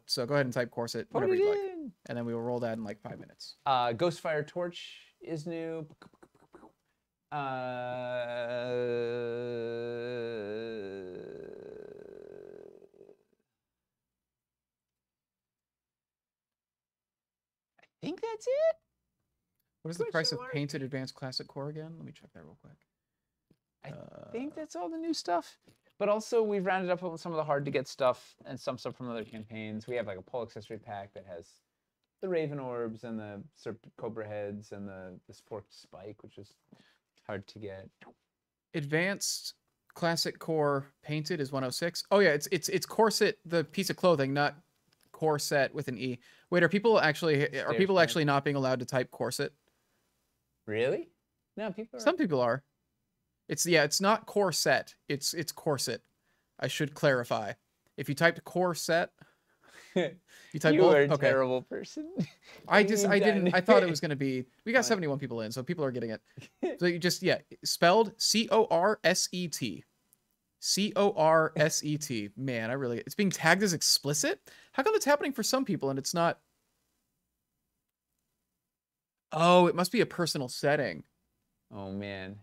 So go ahead and type corset, whatever you like, and then we will roll that in like 5 minutes. Ghostfire Torch is new. I think that's it. What is the price of painted advanced classic core again? Let me check that real quick. I think that's all the new stuff. But also we've rounded up some of the hard to get stuff and some stuff from other campaigns. We have like a pole accessory pack that has the Raven Orbs and the Serpent Cobra heads and this forked spike, which is hard to get. Advanced classic core painted is 106. Oh yeah, it's corset, the piece of clothing, not corset with an E. Wait, are people actually not being allowed to type corset? Really? No, people are. Some people are. It's not corset. It's corset. I should clarify. If you typed corset, you type you are a terrible person. I thought it was going to be. We got 71 people in, so people are getting it. So you just spelled corset. Corset. Man, it's being tagged as explicit. How come it's happening for some people and it's not? Oh, it must be a personal setting. Oh man.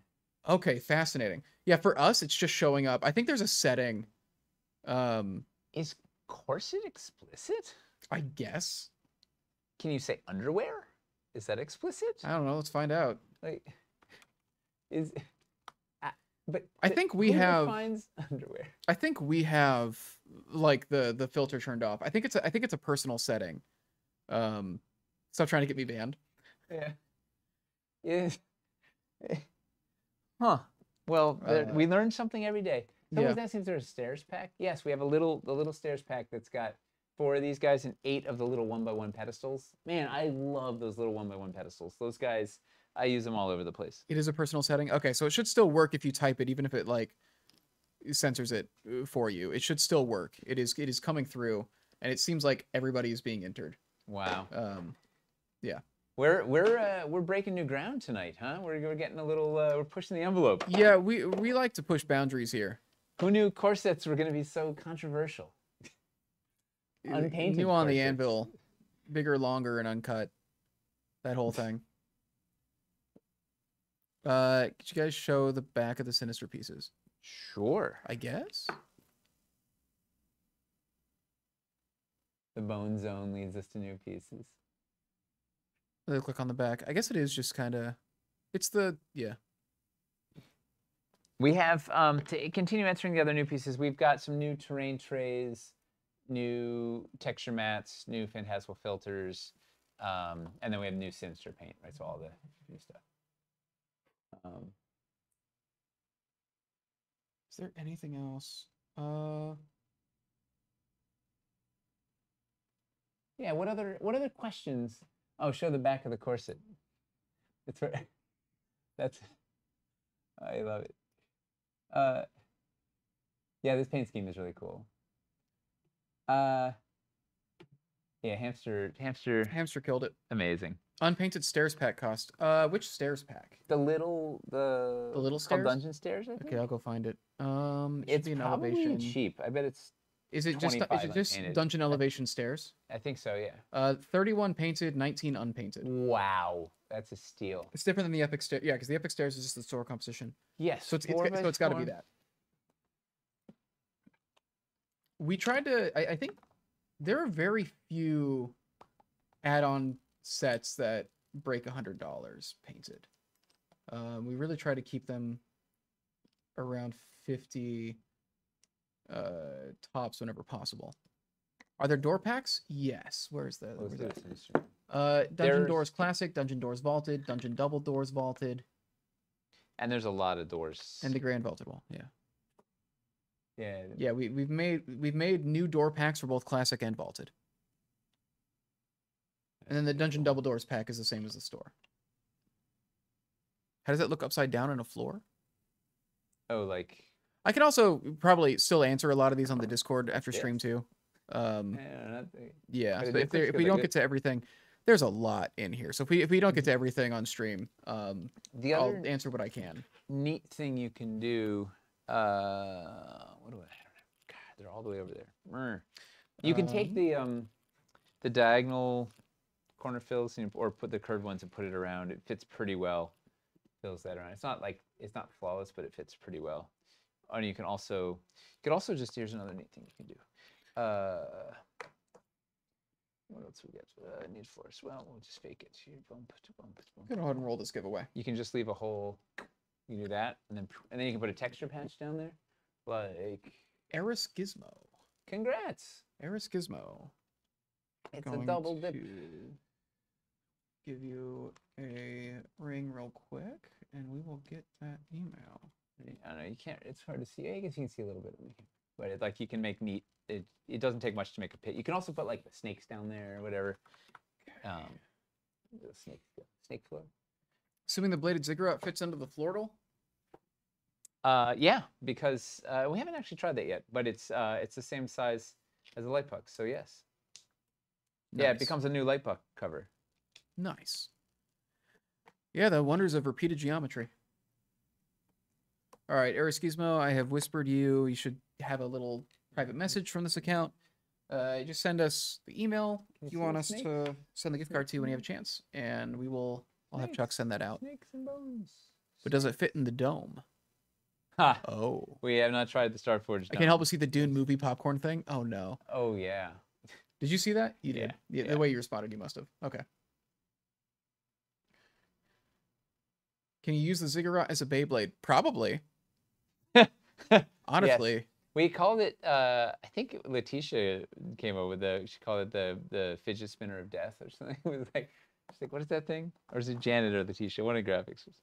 Okay, fascinating. Yeah, for us, it's just showing up. I think there's a setting. Is corset explicit? I guess. Can you say underwear? Is that explicit? I don't know. Let's find out. Like, is but I think we who have defines underwear. I think we have like the filter turned off. I think it's a personal setting. Stop trying to get me banned. Yeah. Is huh. Well, we learn something every day. Someone's asking if there's a stairs pack. Yes, we have the little stairs pack that's got 4 of these guys and 8 of the little 1x1 pedestals. Man, I love those little 1x1 pedestals. Those guys, I use them all over the place. It is a personal setting. Okay, so it should still work if you type it, even if it like censors it for you. It should still work. It is coming through, and it seems like everybody is being entered. Wow. Yeah. We're breaking new ground tonight, huh? We're getting a little we're pushing the envelope. Yeah, we like to push boundaries here. Who knew corsets were going to be so controversial? Unpainted. New on the Anvil, bigger, longer, and uncut. That whole thing. Could you guys show the back of the Sinister pieces? Sure. I guess. The bone zone leads us to new pieces. Click on the back. I guess it is just kind of. It's the yeah. We have to continue answering the other new pieces. We've got some new terrain trays, new texture mats, new Phantasmal filters, and then we have new Sinister paint, right? So all the new stuff. Is there anything else? Yeah. What other questions? Oh, show the back of the corset. It's right. That's. I love it. Yeah, this paint scheme is really cool. Yeah, hamster killed it. Amazing. Unpainted stairs pack cost. Which stairs pack? The little stairs? dungeon stairs, I think. Okay, I'll go find it. It's probably elevation. Cheap. I bet it's. Is it just dungeon elevation stairs? I think so, yeah. 31 painted, 19 unpainted. Wow, that's a steal. It's different than the epic stairs. Yeah, because the epic stairs is just the store composition. Yes. So it's got to be that. We tried to. I think there are very few add-on sets that break $100 painted. We really try to keep them around 50 tops whenever possible. Are there door packs? Yes. Where's the Dungeon Doors Classic, Dungeon Doors Vaulted, Dungeon Double Doors Vaulted. And there's a lot of doors. And the Grand Vaulted Wall, yeah. Yeah. Yeah, we've made new door packs for both Classic and Vaulted. And then the Dungeon Double Doors pack is the same as the store. How does that look upside down on a floor? Oh, like... I can also probably still answer a lot of these on the Discord after stream too. Yeah, so if we don't get to everything, there's a lot in here. So if we don't get to everything on stream, I'll answer what I can. Neat thing you can do. What do I have? God, they're all the way over there. You can take the diagonal corner fills or put the curved ones and put it around. It fits pretty well. Fills that around. It's not flawless, but it fits pretty well. And you can also just, here's another neat thing you can do. What else we get? Need force. Well, we'll just fake it. Here, bump. Go ahead and roll this giveaway. You can just leave a hole. You do that, and then you can put a texture patch down there, like Eris Gizmo. Congrats, Eris Gizmo. It's a double dip. Give you a ring real quick, and we will get that email. I don't know. You can't. It's hard to see. I guess you can see a little bit of me, but you can make neat. It doesn't take much to make a pit. You can also put like the snakes down there or whatever. The snake floor. Assuming the bladed ziggurat fits into the floral. Yeah, because we haven't actually tried that yet, but it's the same size as a light puck. So yes. Nice. Yeah, it becomes a new light puck cover. Nice. Yeah, the wonders of repeated geometry. All right, Eris Gizmo, I have whispered you. You should have a little private message from this account. Just send us the email if you want us to send the gift card to you when you have a chance, and we will I'll have Chuck send that out. Snakes and bones. But does it fit in the dome? Ha. Oh. We have not tried the Starforge dome. I can't help but see the Dune movie popcorn thing. Oh, no. Oh, yeah. Did you see that? You did. Yeah, yeah. The way you responded, you must have. Okay. Can you use the Ziggurat as a Beyblade? Probably. Honestly. Yes. We called it, I think Letitia came up with she called it the fidget spinner of death or something. It was like, she's like, what is that thing? Or is it Janet or Letitia? One of the graphics was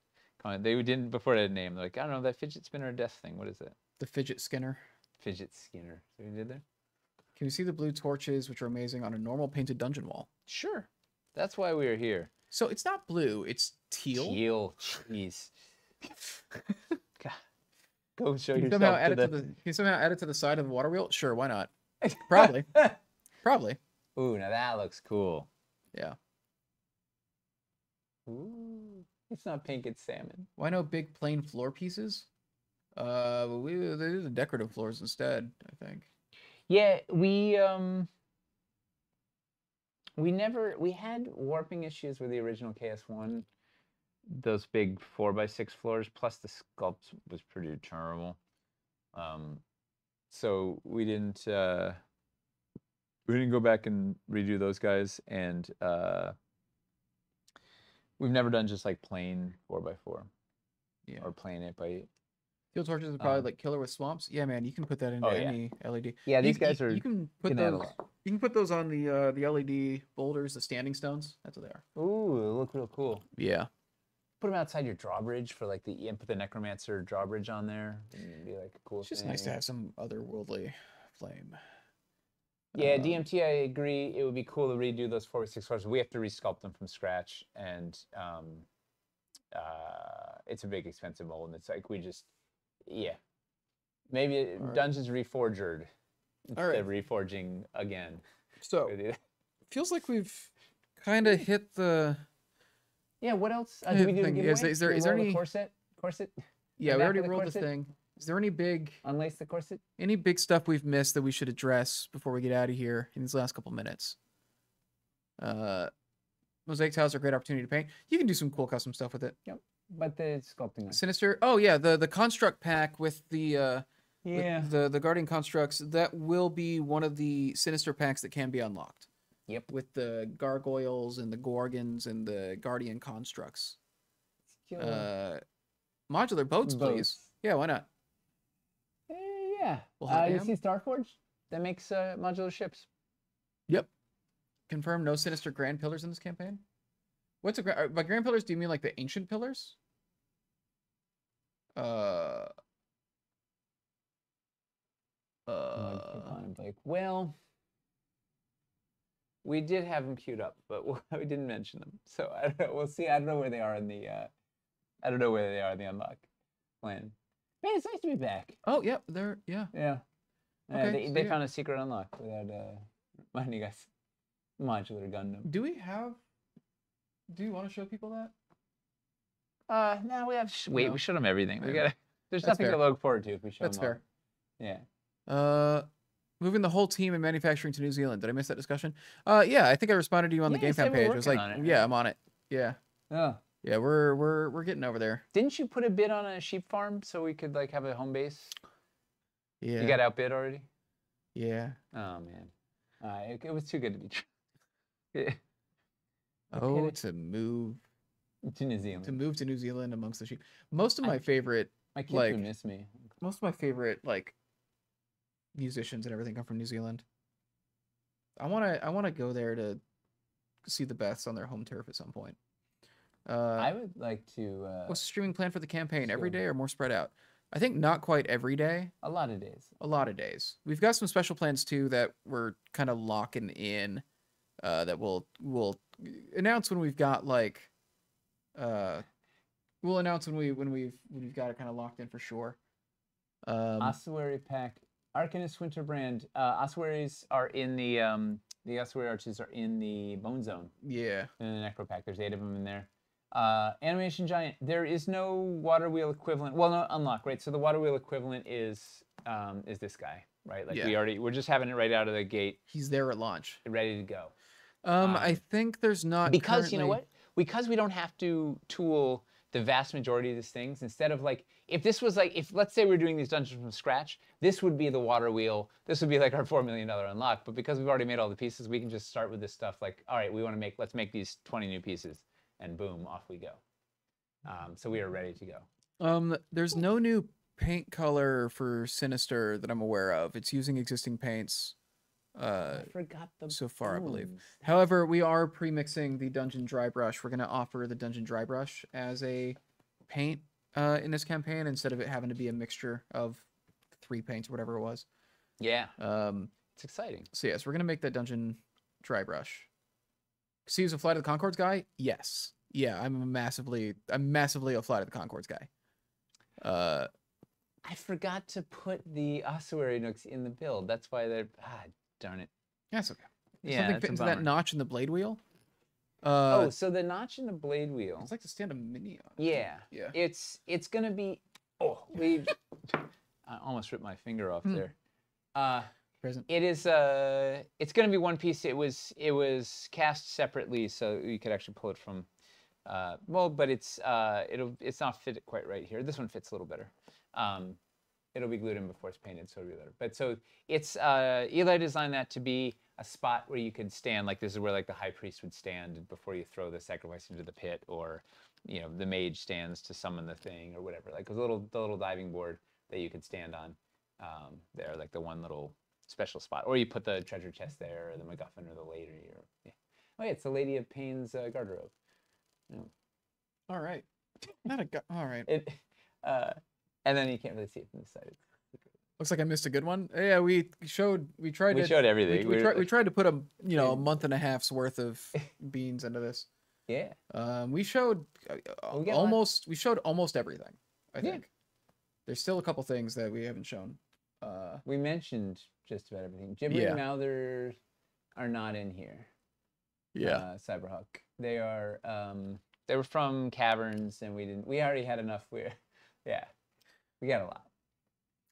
calling it. They didn't, before that name, they're like, I don't know, that fidget spinner of death thing. What is it? The fidget skinner. Fidget skinner. So we did there? Can we see the blue torches, which are amazing, on a normal painted dungeon wall? Sure. That's why we are here. So it's not blue, it's teal. Teal. Jeez. God. Go show Can you yourself Can you somehow add it to the side of the water wheel? Sure, why not? Probably. Probably. Ooh, now that looks cool. Yeah. Ooh. It's not pink, it's salmon. Why no big plain floor pieces? They do the decorative floors instead, I think. Yeah, we had warping issues with the original KS1. Those big 4x6 floors, plus the sculpt was pretty terrible. So we didn't go back and redo those guys, and we've never done just like plain 4x4. Yeah. Or plain 8x8. Steel torches are probably like killer with swamps. Yeah, man, you can put that into any LED. Yeah, these guys are. You can put those. You can put those on the LED boulders, the standing stones. That's what they are. Ooh, they look real cool. Yeah. Put them outside your drawbridge for like put the necromancer drawbridge on there. It'd be like a cool. It's just nice to have some otherworldly flame. Yeah, DMT, I agree. It would be cool to redo those 4x6 floors. We have to resculpt them from scratch, and it's a big expensive mold. And it's like maybe Dungeons Reforged instead of reforging again. So feels like we've kind of hit the. Yeah. What else? Did we do a giveaway? Is there any corset? Yeah, we already rolled the thing. Is there any big unlace the corset? Any big stuff we've missed that we should address before we get out of here in these last couple minutes? Mosaic tiles are a great opportunity to paint. You can do some cool custom stuff with it. Yep. But the sculpting. Sinister. Oh yeah, the construct pack with the the guardian constructs, that will be one of the Sinister packs that can be unlocked. Yep. With the gargoyles and the gorgons and the guardian constructs. Modular boats, please. Yeah, why not? Yeah. You see Starforge? That makes modular ships. Yep. Confirm no Sinister Grand Pillars in this campaign? What's by Grand Pillars, do you mean like the ancient pillars? Well, we did have them queued up, but we didn't mention them. So I don't know. We'll see. I don't know where they are in the. I don't know where they are in the unlock plan. Man, it's nice to be back. Oh yeah, they're yeah. Yeah. Okay, they found a secret unlock without reminding us. Modular Gundam. Do you want to show people that? No, we have. Wait, we showed them everything. We gotta. There's nothing to look forward to if we show them. That's fair. Yeah. Moving the whole team and manufacturing to New Zealand. Did I miss that discussion? Yeah, I think I responded to you on the GameFAQ page. I was like, yeah, I'm on it. Yeah. Oh. Yeah, we're getting over there. Didn't you put a bid on a sheep farm so we could like have a home base? Yeah. You got outbid already? Yeah. Oh man. It was too good to be true. Yeah. Oh, to move to New Zealand. To move to New Zealand amongst the sheep. Most of my favorite, my kids would miss me. Most of my favorite like musicians and everything come from New Zealand. I wanna go there to see the Beths on their home turf at some point. I would like to. What's the streaming plan for the campaign? Every day or more spread out? I think not quite every day. A lot of days. A lot of days. We've got some special plans too that we're kind of locking in. That we'll announce when we've got like. We'll announce when we've got it kind of locked in for sure. Ossuary pack, Arcanist Winterbrand. Ossuaries are in the Ossuary arches are in the Bone Zone. Yeah. In the Necro pack, there's 8 of them in there. Animation Giant. There is no water wheel equivalent. Well, no, unlock, right? So the water wheel equivalent is this guy, right? Like we're just having it right out of the gate. He's there at launch, ready to go. I think there's not because you know what? because we don't have to tool the vast majority of these things, instead of like, if this was like, if let's say we're doing these dungeons from scratch, this would be the water wheel. This would be like our $4 million unlock. But because we've already made all the pieces, we can just start with this stuff like, all right, let's make these 20 new pieces, and boom, off we go. So we are ready to go. There's no new paint color for Sinister that I'm aware of. It's using existing paints. I forgot the so far, bones. I believe. However, we are pre-mixing the Dungeon Dry Brush. We're going to offer the Dungeon Dry Brush as a paint in this campaign instead of it having to be a mixture of 3 paints or whatever it was. Yeah. It's exciting. So yes, we're going to make that Dungeon Dry Brush. So he's a Flight of the Conchords guy? Yes. Yeah, I'm massively a Flight of the Conchords guy. I forgot to put the ossuary nooks in the build. That's why they're darn it. That's okay. Yeah, something fit into that notch in the blade wheel. So the notch in the blade wheel. It's like to stand a mini on. Yeah. Yeah. It's gonna be. Oh, I almost ripped my finger off there. Present. It is. It's gonna be one piece. It was cast separately, so you could actually pull it from. But it's not fit quite right here. This one fits a little better. It'll be glued in before it's painted, so it'll be better. But so it's Eli designed that to be a spot where you could stand, like this is where like the high priest would stand before you throw the sacrifice into the pit, or the mage stands to summon the thing or whatever. Like the little diving board that you could stand on there, like the one little special spot. Or you put the treasure chest there, or the MacGuffin, or the lady, or oh yeah, it's the Lady of Pain's garderobe. Yeah. All right. All right. And then you can't really see it from the side. Looks like I missed a good one. Yeah, we showed everything. We tried to put a a month and a half's worth of beans into this. Yeah. We showed almost everything. I think there's still a couple things that we haven't shown. We mentioned just about everything. Gibbering Mouthers are not in here. Yeah. Cyberhawk. They are. They were from Caverns, and we already had enough. We got a lot.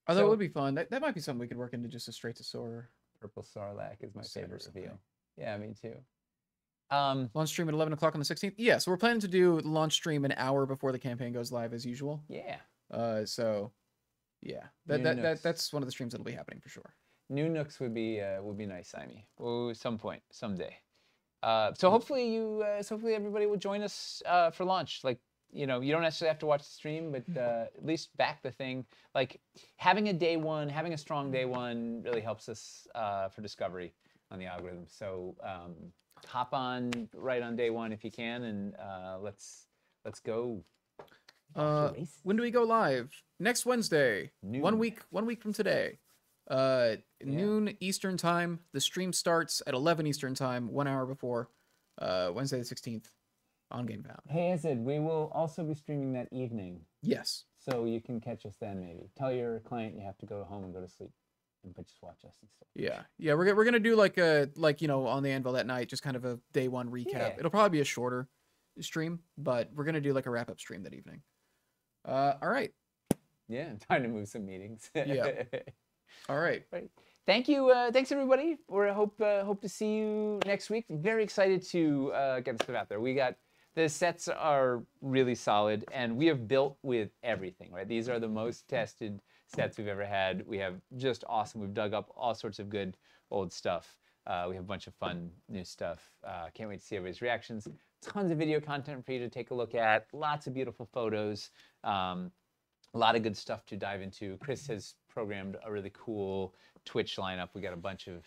Although it would be fun. That might be something we could work into just a straight to Soar. Purple Sarlacc is my favorite reveal. Yeah, me too. Launch stream at 11 o'clock on the 16th. Yeah, so we're planning to do the launch stream an hour before the campaign goes live as usual. Yeah. That's one of the streams that'll be happening for sure. New Nooks would be nice, Simey. Some point, someday. So hopefully everybody will join us for launch. Like, you don't necessarily have to watch the stream, but at least back the thing. Like having a strong day one really helps us for discovery on the algorithm. So hop on right on day one if you can, and let's go. When do we go live? Next Wednesday. Noon. 1 week from today. Noon Eastern time. The stream starts at 11 Eastern time, 1 hour before Wednesday the 16th on GameFound. Hey, Azid, we will also be streaming that evening. Yes. So you can catch us then, maybe. Tell your client you have to go home and go to sleep, but just watch us and stuff. Yeah. We're gonna do like on the Anvil that night, just kind of a day one recap. Yeah. It'll probably be a shorter stream, but we're gonna do like a wrap up stream that evening. All right. Yeah, time to move some meetings. Yeah. All right. Thank you. Thanks everybody. We hope to see you next week. Very excited to get this stuff out there. The sets are really solid, and we have built with everything. Right, these are the most tested sets we've ever had. We have just awesome. We've dug up all sorts of good old stuff. We have a bunch of fun new stuff. Can't wait to see everybody's reactions. Tons of video content for you to take a look at. Lots of beautiful photos. A lot of good stuff to dive into. Chris has programmed a really cool Twitch lineup. We got a bunch of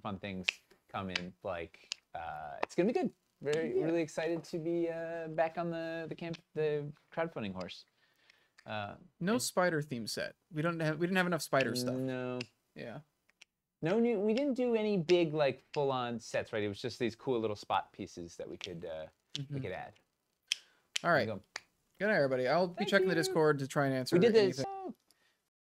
fun things coming. It's gonna be good. Really excited to be back on the crowdfunding horse. No spider theme set. We didn't have enough spider stuff. No. Yeah. No new. We didn't do any big full on sets, right? It was just these cool little spot pieces that we could add. All right. Good night, everybody. I'll be checking the Discord to try and answer anything.